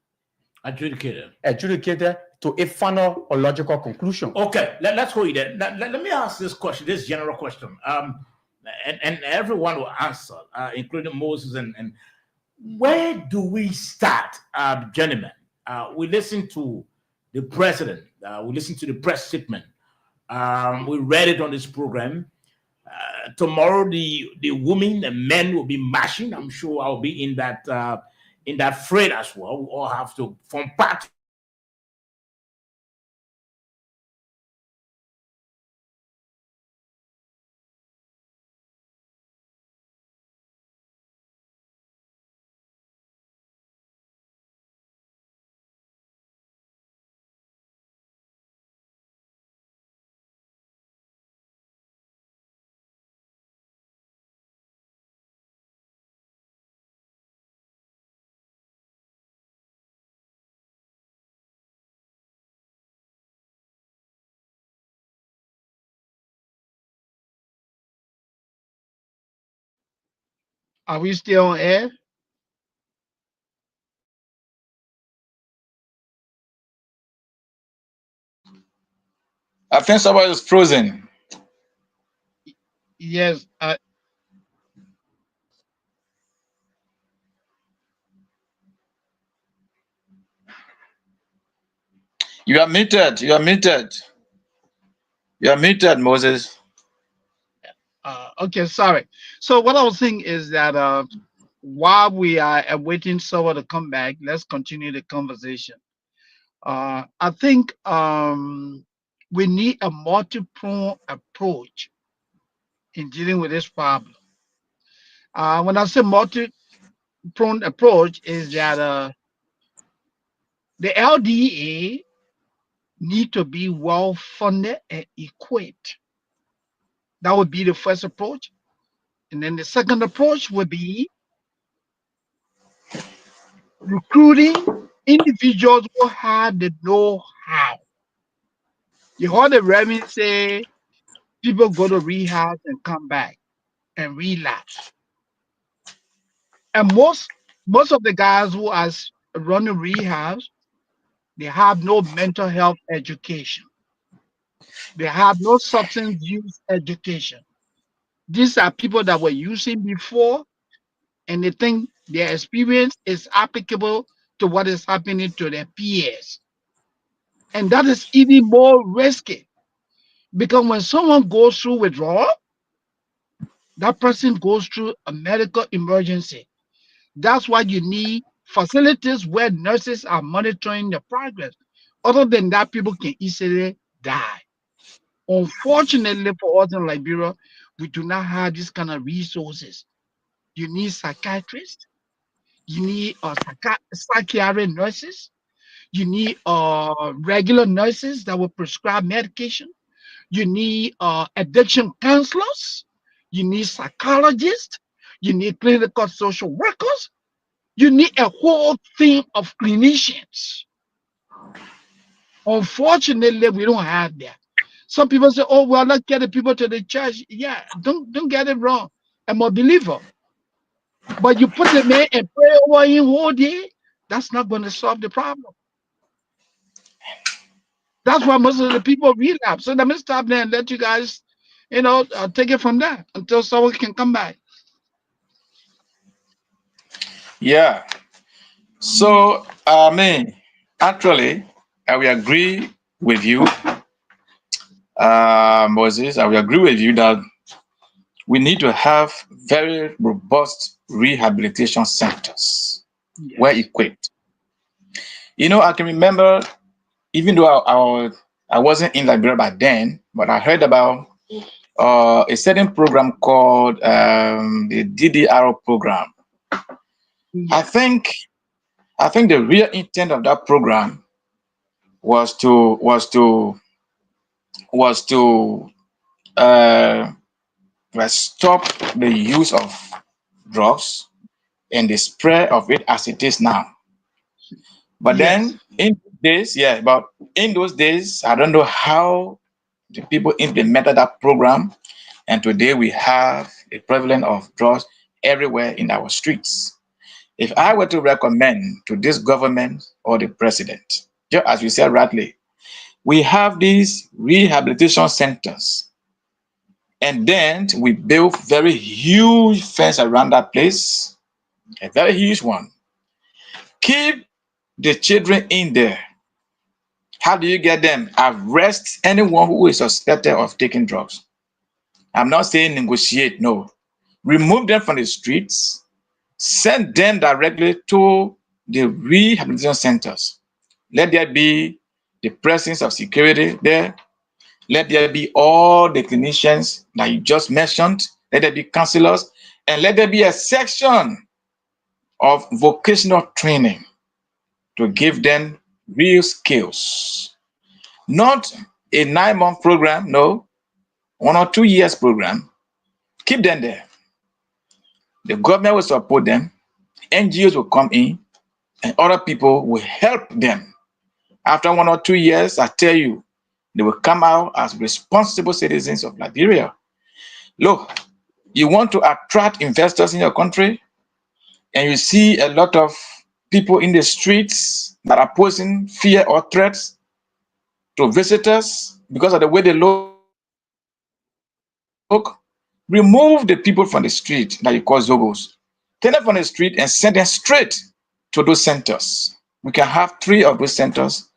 adjudicated to a final or logical conclusion. Okay, let's hold you there. Let me ask this question, this general question. And everyone will answer, including Moses. And where do we start, gentlemen? We listen to the president. We listen to the press statement. We read it on this program. Tomorrow, the women and men will be marching. I'm sure I'll be in that fray as well. We all have to form part. Are we still on air? I think somebody is frozen. Yes. You are muted. You are muted. You are muted, Moses. Okay, sorry. So what I was saying is that while we are awaiting someone to come back, let's continue the conversation. I think we need a multi-pronged approach in dealing with this problem. When I say multi-pronged approach, is that the LDA need to be well funded and equipped. That would be the first approach. And then the second approach would be recruiting individuals who have the know-how. You heard the Reverend say people go to rehab and come back and relapse. And most of the guys who are running rehabs, they have no mental health education. They have no substance use education. These are people that were using before, and they think their experience is applicable to what is happening to their peers. And that is even more risky because when someone goes through withdrawal, that person goes through a medical emergency. That's why you need facilities where nurses are monitoring the progress. Other than that, people can easily die. Unfortunately for us in Liberia, we do not have this kind of resources. You need psychiatrists, you need psychiatric nurses, you need regular nurses that will prescribe medication, you need addiction counselors, you need psychologists, you need clinical social workers, you need a whole team of clinicians. Unfortunately, we don't have that. Some people say, "Oh, well, let's get the people to the church." Yeah, don't get it wrong. I'm a believer, but you put the man and pray over him all day. That's not going to solve the problem. That's why most of the people relapse. So let me stop there and let you guys, take it from there until someone can come back. Yeah. So, actually, I will agree with you, Moses. I will agree with you that we need to have very robust rehabilitation centers, well equipped. I can remember, even though I wasn't in Liberia by then, but I heard about a certain program called the DDR program. I think the real intent of that program was to stop the use of drugs and the spread of it as it is now. But then in those days, I don't know how the people implemented that program, and today we have a prevalence of drugs everywhere in our streets. If I were to recommend to this government or the president just as you said rightly, we have these rehabilitation centers. And then we built very huge fence around that place, a very huge one. Keep the children in there. How do you get them? Arrest anyone who is suspected of taking drugs. I'm not saying negotiate, no. Remove them from the streets, send them directly to the rehabilitation centers. Let there be the presence of security there. Let there be all the clinicians that you just mentioned. Let there be counselors, and let there be a section of vocational training to give them real skills. Not a 9-month program, no, 1 or 2 years program. Keep them there. The government will support them, NGOs will come in, and other people will help them. After 1 or 2 years, I tell you, they will come out as responsible citizens of Liberia. Look, you want to attract investors in your country, and you see a lot of people in the streets that are posing fear or threats to visitors because of the way they look. Remove the people from the street that you call Zogos. Take them from the street and send them straight to those centers. We can have 3 of those centers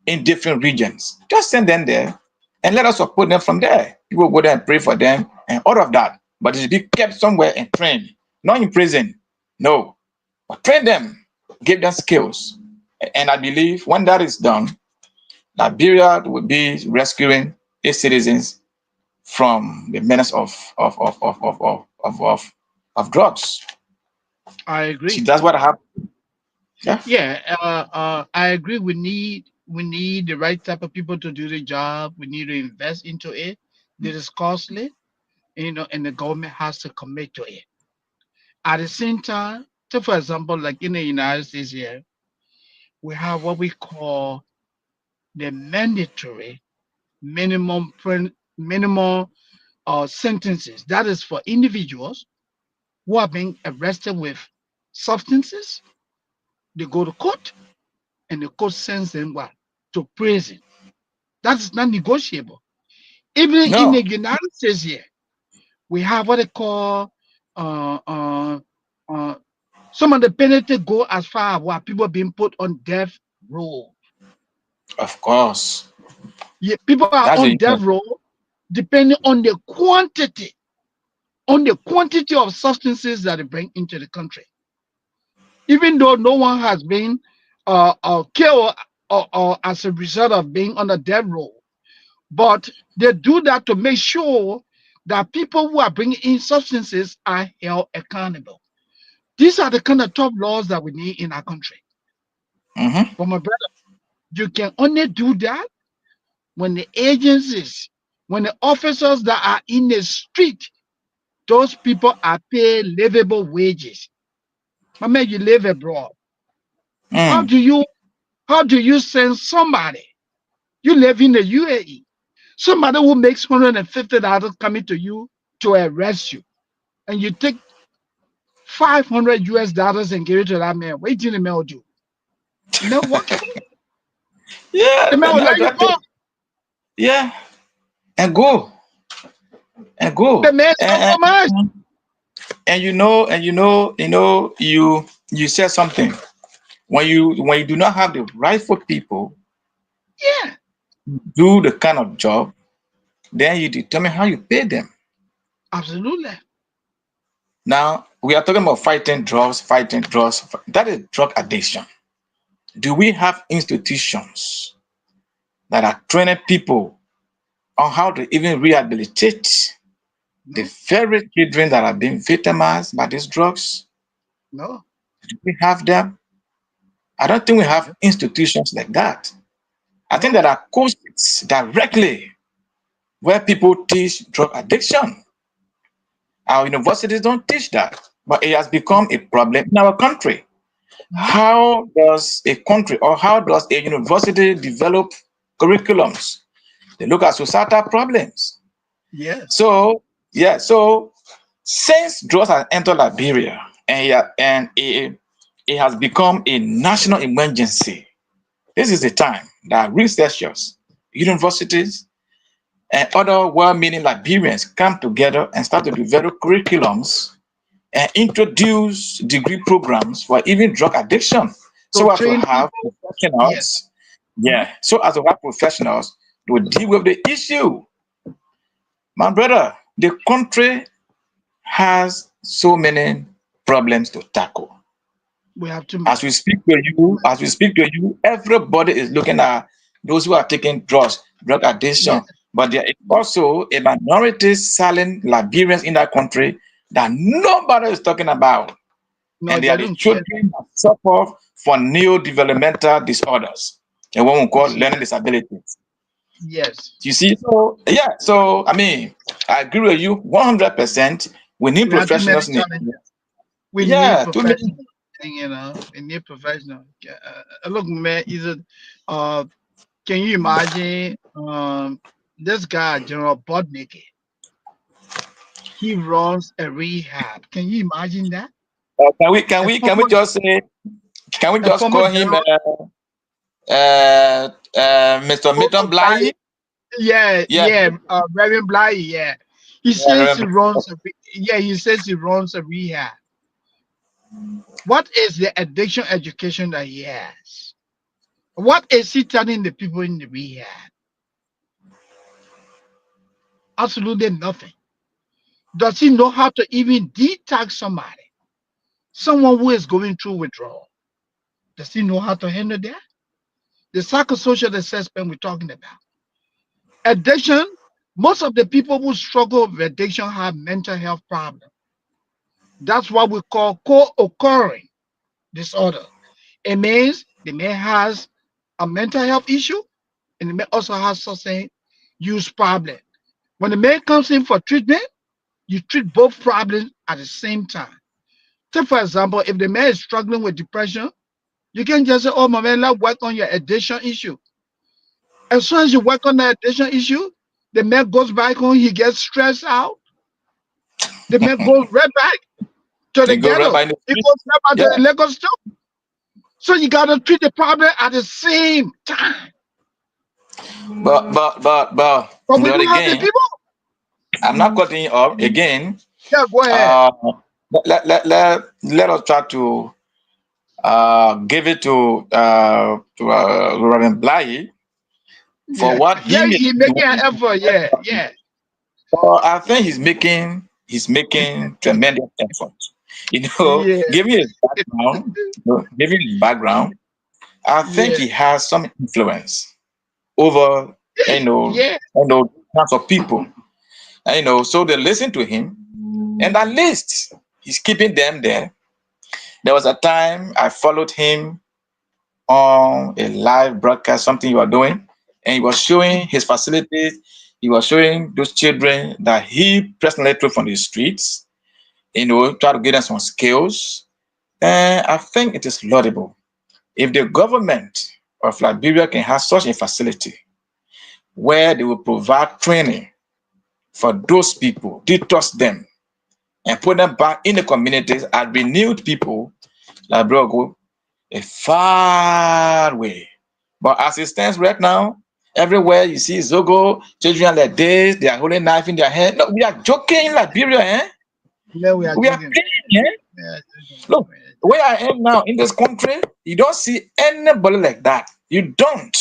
in different regions. Just send them there and let us support them from there. People go there and pray for them and all of that. But it should be kept somewhere and trained, not in prison. No, but train them, give them skills. And I believe when that is done, Liberia will be rescuing its citizens from the menace of drugs. I agree. See, that's what happened. Yeah. Yeah, I agree. We need the right type of people to do the job. We need to invest into it. This is costly, and the government has to commit to it. At the same time, so for example, like in the United States here, we have what we call the mandatory minimum sentences. That is for individuals who are being arrested with substances. They go to court, and the court sends them what? To prison. That's not negotiable. Even in the United States here, we have what they call some of the penalty go as far as what people being put on death row. Of course. Yeah, people are That's on death row depending on the quantity of substances that they bring into the country. Even though no one has been killed or as a result of being on a death row, but they do that to make sure that people who are bringing in substances are held accountable. These are the kind of tough laws that we need in our country. But my brother, you can only do that when the agencies, when the officers that are in the street, those people are paid livable wages. I mean, you live abroad. How do you send somebody? You live in the UAE. Somebody who makes $150 coming to you to arrest you, and you take $500 and give it to that man. What did the man do? The man walk away. Yeah, the man will let you go. Yeah, and go. The man compromise. You said something. When you do not have the rightful people, do the kind of job, then you determine how you pay them. Absolutely. Now we are talking about fighting drugs. That is drug addiction. Do we have institutions that are training people on how to even rehabilitate the very children that are being victimized by these drugs? No. Do we have them? I don't think we have institutions like that. I think there are courses directly where people teach drug addiction. Our universities don't teach that, but it has become a problem in our country. How does a country or how does a university develop curriculums? They look at societal problems. So since drugs have entered Liberia and it has become a national emergency, This is the time that researchers, universities, and other well-meaning Liberians come together and start to develop curriculums and introduce degree programs for even drug addiction, so as to train have people. professionals, so as to have professionals to deal with the issue. My brother, the country has so many problems to tackle. We have to. As we speak to you, everybody is looking at those who are taking drug addiction. But there is also a minority silent Liberians in that country that nobody is talking about. No, and they are the children that suffer from neurodevelopmental disorders, and what we call learning disabilities. Yes. You see, so yeah, so I mean, I agree with you 100%. We need professionals. We need professionals. You know, we need professionals. Look, man, can you imagine this guy, General Bodnicki? He runs a rehab. Can you imagine that? Can we just call him Mr. Milton Bly? Yeah, Reverend Bly, yeah. He says he runs a rehab. What is the addiction education that he has? What is he telling the people in the rehab? Absolutely nothing. Does he know how to even detox somebody? Someone who is going through withdrawal. Does he know how to handle that? The psychosocial assessment we're talking about. Addiction, most of the people who struggle with addiction have mental health problems. That's what we call co-occurring disorder. It means the man has a mental health issue and the man also has substance use problem. When the man comes in for treatment, you treat both problems at the same time. Take for example, if the man is struggling with depression, you can just say, oh, my man, let's work on your addiction issue. As soon as you work on the addiction issue, the man goes back home, he gets stressed out. The man goes right back to the ghetto. He goes right back to the Lagos too. So you gotta treat the problem at the same time. But we don't have the people. I'm not cutting up again. Yeah, go ahead. Let us try to give it to Reverend Bly for what he he's making an effort. Yeah. So I think he's making tremendous effort. Giving his background, I think he has some influence over kinds of people. So they listen to him, and at least he's keeping them there. There was a time I followed him on a live broadcast, something you are doing, and he was showing his facilities. He was showing those children that he personally took from the streets, try to give them some skills. And I think it is laudable. If the government of Liberia can have such a facility where they will provide training for those people, detox them, and put them back in the communities as renewed people, Liberia will go a far way. But as it stands right now, everywhere you see Zogo, children like this, they are holding a knife in their hand. No, we are joking in Liberia, eh? Yeah, we are playing, eh? Look, where I am now in this country, you don't see anybody like that. You don't.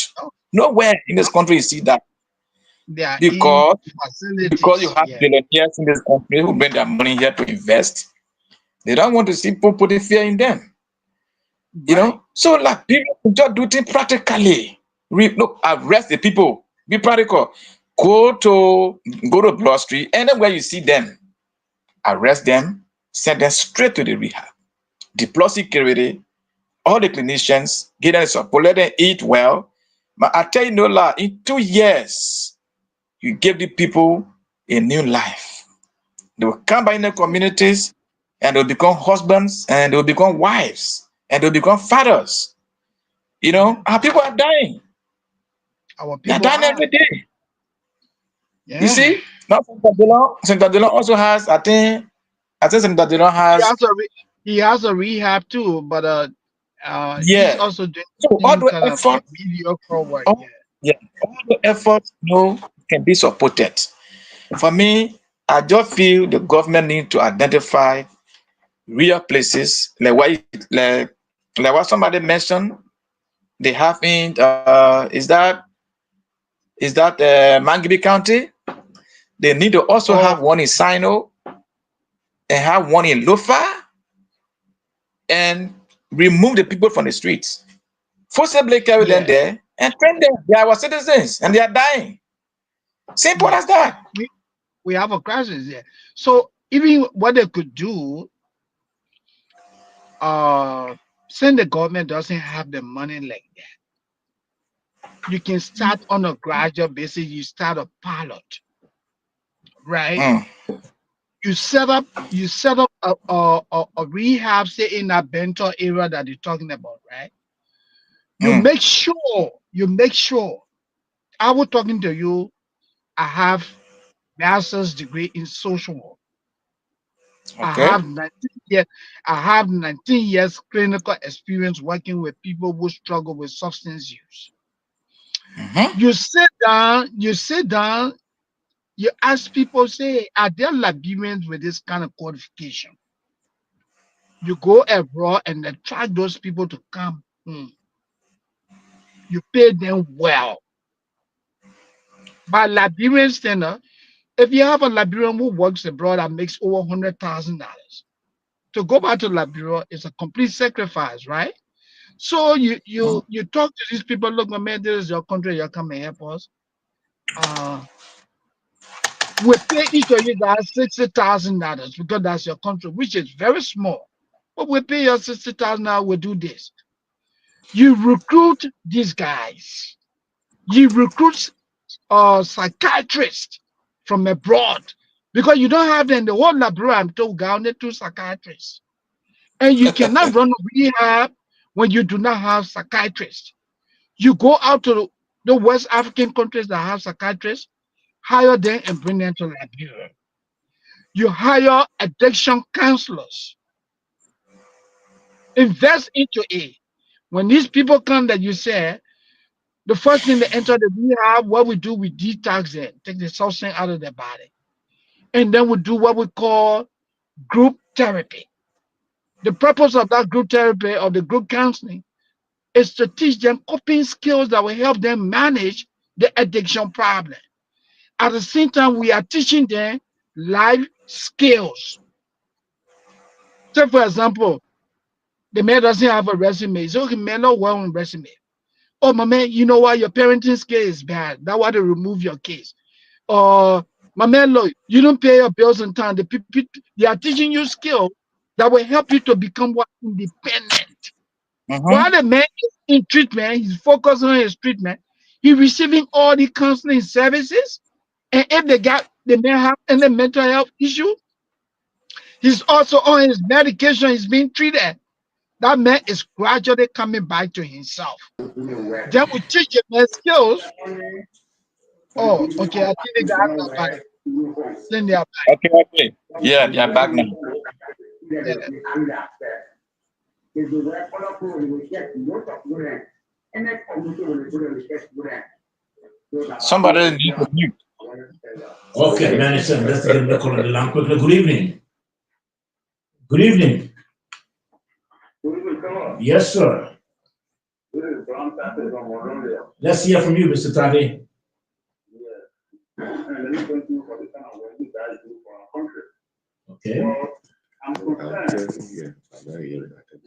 Nowhere in this country you see that. Because you have billionaires in this country who bring their money here to invest. They don't want to see people putting fear in them. So like people just do things practically. Look, arrest the people. Be practical. Go to Broad Street. Anywhere you see them, arrest them, send them straight to the rehab. Deploy security, all the clinicians, get them support, let them eat well. But I tell you no lie, in 2 years, you give the people a new life. They will come back in the communities and they'll become husbands and they'll become wives and they'll become fathers. Our people are dying. They're dying every day. Yeah. You see? Now St. Adelon also has, I think St. Adelon has. He has a rehab too, but He's Yeah. also doing So all the kind of effort, mediocre work. all, yeah, all the effort, can be supported. For me, I just feel the government need to identify real places like what somebody mentioned. They have in is that Mangibi County. They need to also have one in Sino and have one in Lofa and remove the people from the streets. Forcibly carry them there and train them. They are our citizens and they are dying. Simple as that. We have a crisis there. So even what they could do, since the government doesn't have the money like that, you can start on a gradual basis. You start a pilot, right? You set up a rehab, say in that Bento area that you're talking about, right? You make sure. I was talking to you. I have master's degree in social work. Okay. I have 19 years clinical experience working with people who struggle with substance use. You sit down, you ask people, say, are there Liberians with this kind of qualification? You go abroad and attract those people to come. You pay them well. By Liberian standard, if you have a Liberian who works abroad and makes over $100,000, to go back to Liberia is a complete sacrifice, right? So you talk to these people, look, man, this is your country, you come and help us. We pay each of you guys $60,000 because that's your country, which is very small. But we pay you $60,000, we do this. You recruit these guys. You recruit psychiatrists from abroad because you don't have them in the whole Liberia. I'm told only 2 psychiatrists. And you cannot run a rehab when you do not have psychiatrists. You go out to the West African countries that have psychiatrists, hire them and bring them to Liberia. You hire addiction counselors. Invest into it. When these people come that you say, the first thing they enter the rehab, what we do, we detox them, take the substance out of their body. And then we do what we call group therapy. The purpose of that group therapy or the group counseling is to teach them coping skills that will help them manage the addiction problem. At the same time, we are teaching them life skills. So, for example, the man doesn't have a resume. So he may not well on resume. Oh, my man, you know what? Your parenting skill is bad. That's why they remove your case. Or, my man, look, you don't pay your bills in time. They are teaching you skills that will help you to become more independent. While the man is in treatment, he's focused on his treatment. He's receiving all the counseling services. And if the man have any mental health issue, he's also on his medication. He's being treated. That man is gradually coming back to himself. Then we teach him his skills. Oh, okay. I think they got that back. Then they are back. Okay. Yeah, they are back now. Yeah. Somebody needs to mute. Okay, man, let's get back on the line quickly. Good evening. Good evening. Yes, sir. Let's hear from you, Mr. Tade. Okay. I'm concerned.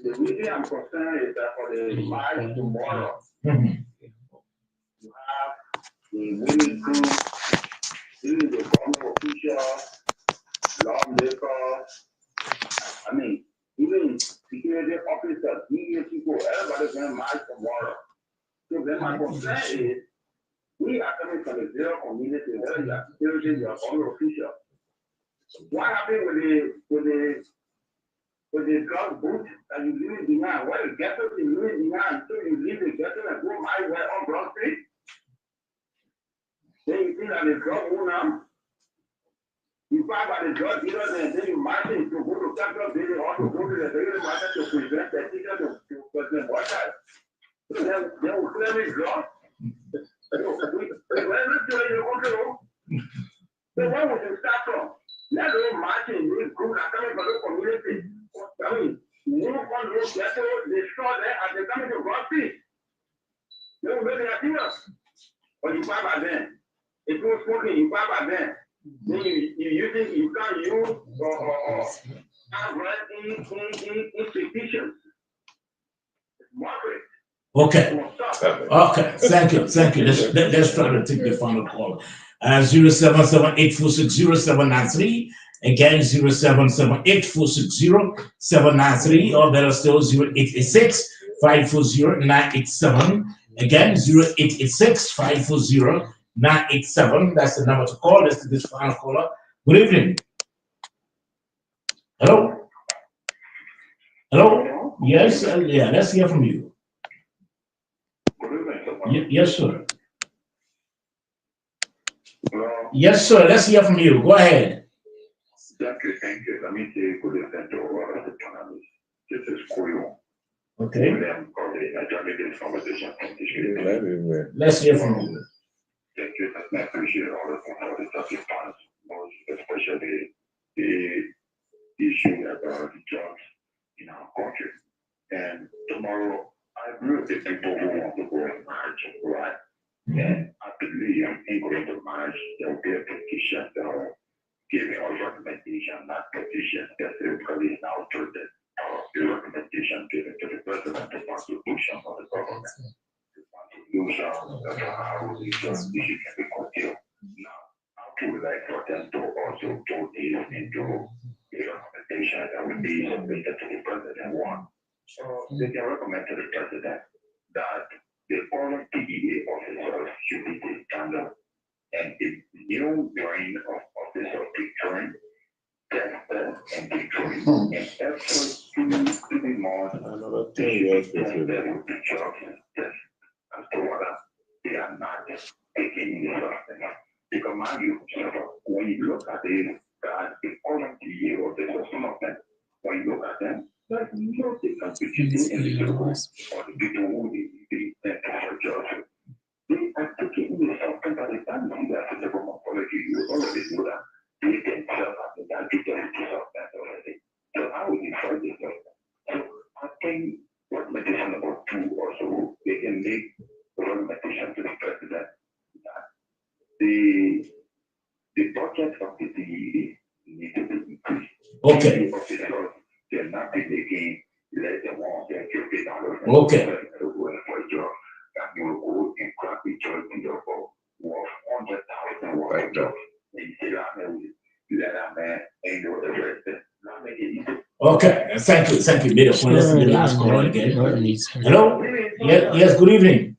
The reason I'm concerned is that for the life tomorrow, you have the winning group, even the government officials, lawmakers, I mean, even security officers, media people, everybody's going to march tomorrow. So then my concern is, we are coming from the zero community, whether you are security, you are government official. What happened with the drug booth that you leave behind? What the ghetto you leave behind? So you leave the ghetto and go my way on Broad Street? Then you think that the drug will now? You find by the drug dealers and then you march to go to So where would you start from? Let alone marching, this group are coming from the community. I mean, move on those ghetto, destroy them, and they're coming to God's feet. They will make it serious. But you buy by them. If you're smoking, you buy by them. Then you think you can't use or institutions. Moderate. Okay. Okay. Thank you. Thank you. Let's try to take the final call. 077-846-0793. Again, 077-846-0793. Or better still, 0886-540-987. Again, 0886-540-987. That's the number to call. Let's take this final caller. Good evening. Hello? Hello? Yes, yeah, let's hear from you. Yes, sir. Yes, sir. Let's hear from you. Go ahead. Thank you. Let me say good evening to all of the journalists. This is Koyo. Okay. Let's hear from you. Thank you. I appreciate all the participants, most especially the issue about the jobs in our country. And tomorrow, I agree with the people who want to go and march, right? And I believe in going to march, there will be a petition that will give me all recommendation, not petition, that everybody is now to the recommendation given to the president, the constitution of the government. The constitution of how the issue can be continued. Now, I would like for them to also go this into the recommendation that will be submitted to the president one. So they can recommend to the president that the current PEA officers should be disbanded and the new line of office of Victorian, tested and Victorian, and efforts to be more another thing with the jobs as to whether they are not taking the sustenance. Because mind you, when you look at the current PEA officers, some of them, when you look at them, there's no difference between the individuals or the people who the jobs. They are taking the substance at the time you see that in the morphology, you already know that they themselves have been attributed to substance already. So how will you fight this substance? So I think recommendation number 2 also, they can make recommendation to the president that the budget of the DEA needs to be increased. Okay. They're not making less than $150. Okay. Okay, thank you. Made a point. Let's see the last call again. Hello? Yes, good evening.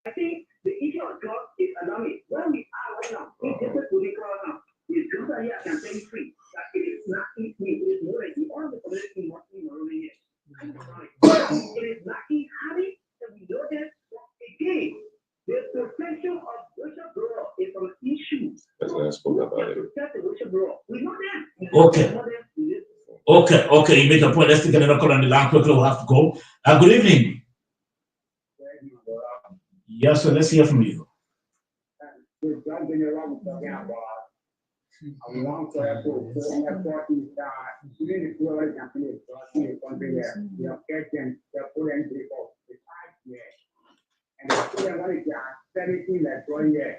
I think the issue of drugs is alarming. Where we are right now, it's just a political now. It's just that here campaign free. That it is not easy. It is more like all the community must be more here. It is not having that we know that again. The protection of whistleblower is an issue. That's what I spoke about it. We know that. Okay, you make a point. Let's take another call on the line quickly. We'll have to go. Good evening. Yes, sir. Let's hear from you. the drug general was talking about. I want to have important that even if you are campaigning in the country here, we are getting the full entry for the 5 years. And the student when it's 17 like 1 year,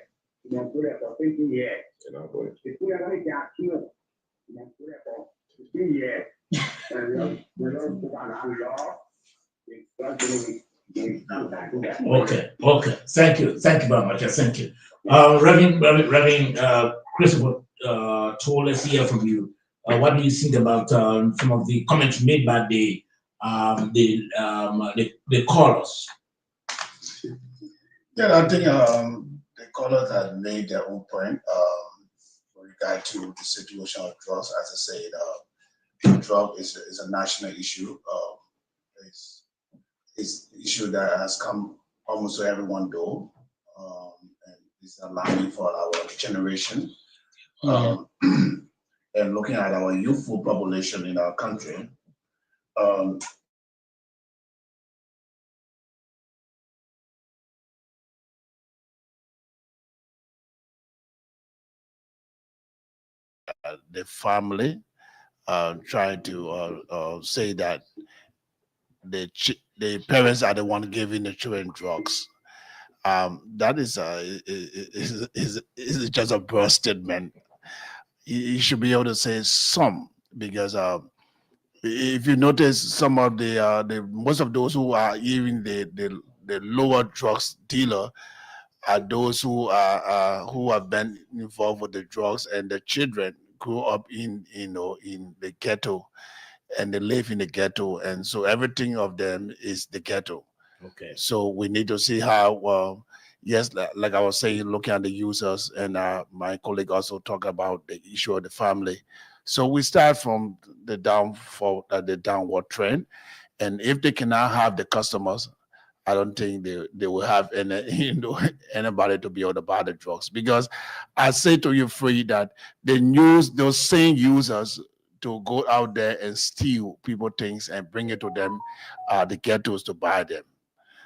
you know, put it for 20 years. The student when it's killed, you know, put it for 15 years. And we don't put on law. Okay, okay. Thank you very much. Thank you. Reverend Christopher Toll, let's hear from you. What do you think about some of the comments made by the callers? Yeah, I think the callers have made their own point with regard to the situation of drugs. As I said, drug is a national issue. It's an issue that has come almost to everyone door, and it's alarming for our generation. And looking at our youthful population in our country, the family trying to say that the parents are the one giving the children drugs. That is just a broad statement. You should be able to say some, because if you notice, some of the most of those who are even the lower drugs dealer are those who have been involved with the drugs, and the children grew up in the ghetto, and they live in the ghetto, and so everything of them is the ghetto. Okay. So we need to see how, yes, like I was saying, looking at the users, and my colleague also talked about the issue of the family. So we start from the downward trend, and if they cannot have the customers, I don't think they will have anybody to be able to buy the drugs. Because I say to you, Free, that they use those same users to go out there and steal people things and bring it to them, the ghettos, to buy them.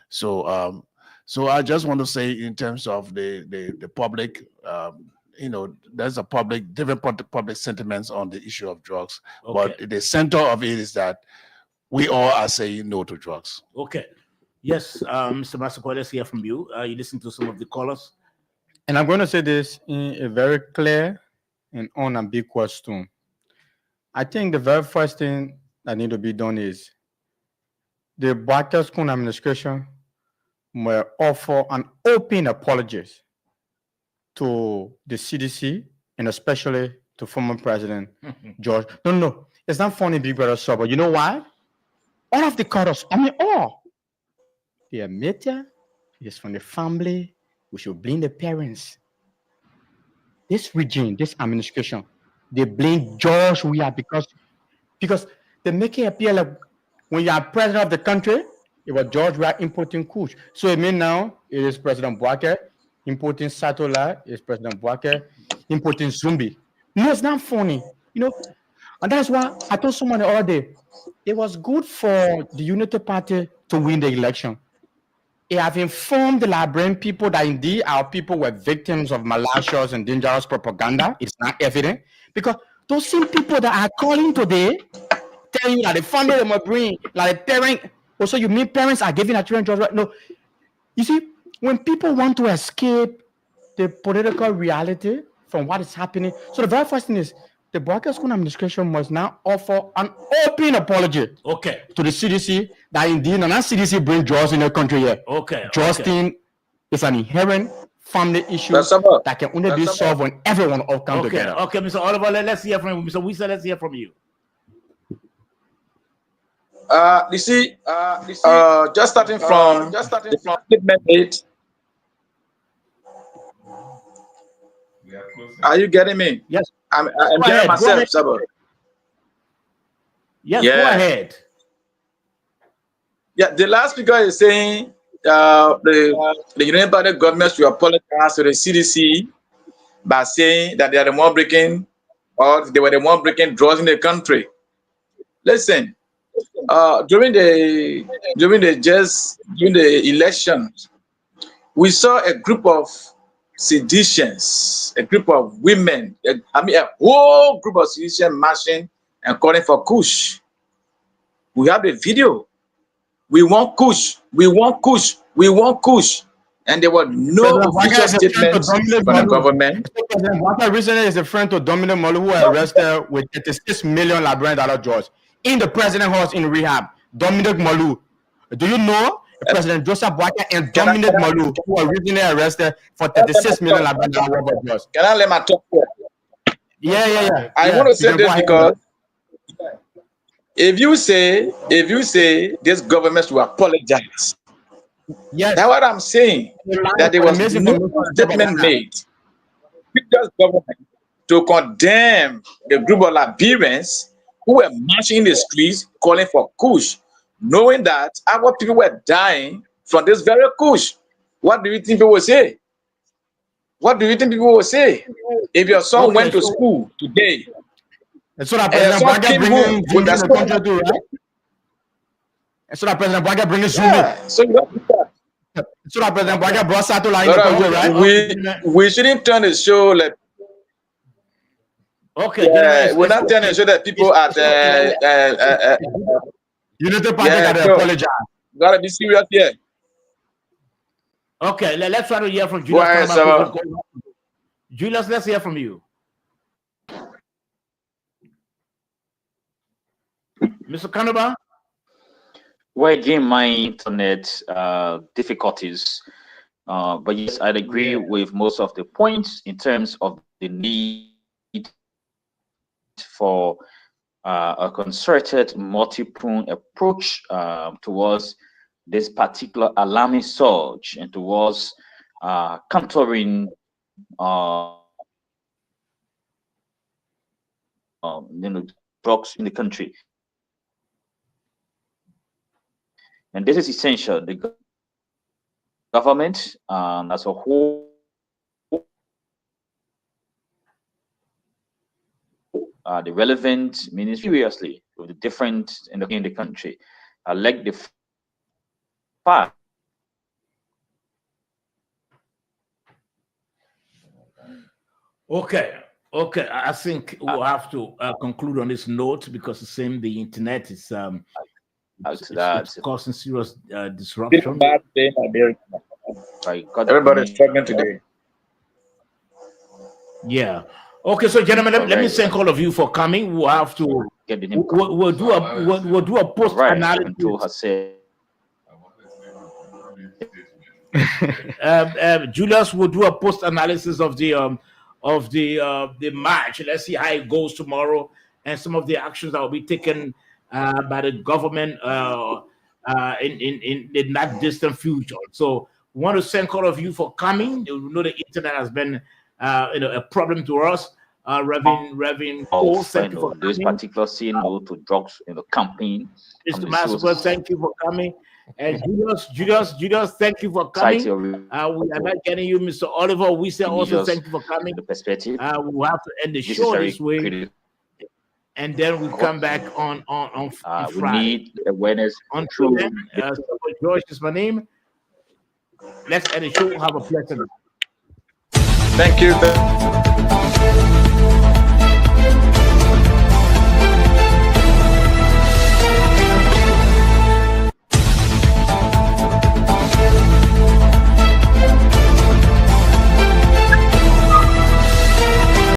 So so I just want to say, in terms of the public, there's a different public sentiments on the issue of drugs. Okay. But the center of it is that we all are saying no to drugs. Okay. Yes, Mr. Masako, let's hear from you. You listen to some of the callers. And I'm going to say this in a very clear and unambiguous tone. I think the very first thing that need to be done is the Boakai School administration will offer an open apology to the CDC, and especially to former President George. No, it's not funny, Big Brother Sir, but you know why? All of the callers, all, they admit it's from the family. We should blame the parents. This regime, this administration, they blame George Weah because they make it appear like when you are president of the country, it was George Weah importing kush. So it means now it is President Boakai importing Satola, it is President Boakai importing Zumbi. No, it's not funny, and that's why I told someone the other day, it was good for the Unity Party to win the election. It have informed the Liberian people that indeed our people were victims of malicious and dangerous propaganda. It's not evident, because those same people that are calling today, telling you that the family they must bring, like the parent. Also, you mean parents are giving their children drugs? No, you see, when people want to escape the political reality from what is happening, so the very first thing is the Boakai School administration must now offer an open apology to the CDC that indeed not CDC bring drugs in the country yet. Drugsting is an inherent family issue that can only be solved when everyone all come together. Okay, Mr. Oliver, let's hear from you. Mr. Wisa, let's hear from you. You see, just starting from statement 8. Are you getting me? Yes. I'm hearing myself, Sabo. Yes, go ahead. Yeah, the last speaker is saying the United Party government should apologize to the CDC by saying that they are the one breaking, or they were the one breaking drugs in the country. Listen, during the election, we saw a group of seditions, a group of women, a whole group of sedition marching and calling for Kush. We have a video. We want Kush. We want Kush. We want Kush. And there were no official statements from the government. President Bwaka recently is a friend to Dominic Molu, who was arrested with $36 million Liberian dollar drugs in the president house in rehab. Dominic Molu. Do you know President Joseph Bwaka and Dominic Molu, who were recently arrested for $36 million Liberian dollar drugs? Can I let my talk here? Yeah. I want to say this because if you say this government will apologize, yes, that's what I'm saying. That there was no statement made. Previous government to condemn the group of Liberians who were marching in the streets calling for Kush, knowing that our people were dying from this very Kush. What do you think people will say? What do you think people will say if your son went to school today? And so that President Bwaka bringing Zoom in the country too, right? And so that President Bwaka bringing Zoom in. So that President Bwaka brought satellite in the country, right? We shouldn't turn the show like. Okay. We're not turning the show that people at Unity Party gotta apologize. Gotta be serious here. Okay, let's try to hear from Julius. Julius, let's hear from you. Mr. Kanaba? Well, again, my internet difficulties. But yes, I'd agree with most of the points in terms of the need for a concerted, multi-pronged approach towards this particular alarming surge and towards countering drugs in the country. And this is essential. The government as a whole the relevant ministry seriously with the different in the country. I like the fact. Okay. I think we'll have to conclude on this note because the internet is it's causing serious disruption. Everybody's struggling today. Yeah. Okay, so gentlemen, let me thank all of you for coming. We'll have to we'll do a post analysis. Julius will do a post analysis of the match. Let's see how it goes tomorrow and some of the actions that will be taken by the government in the not distant future. So we want to thank all of you for coming. You know the internet has been a problem to us. Reverend Cole, thank you for this particular scene to drugs in the campaign. Mr. Maswell, thank you for coming. And Julius, thank you for coming. We are not getting you, Mr. Oliver. We say also thank you for coming. The perspective. We'll have to end the show this way. And then we come back on we Friday. need awareness. Until then, George is my name. Let's end the show. Have a pleasant night. Thank you.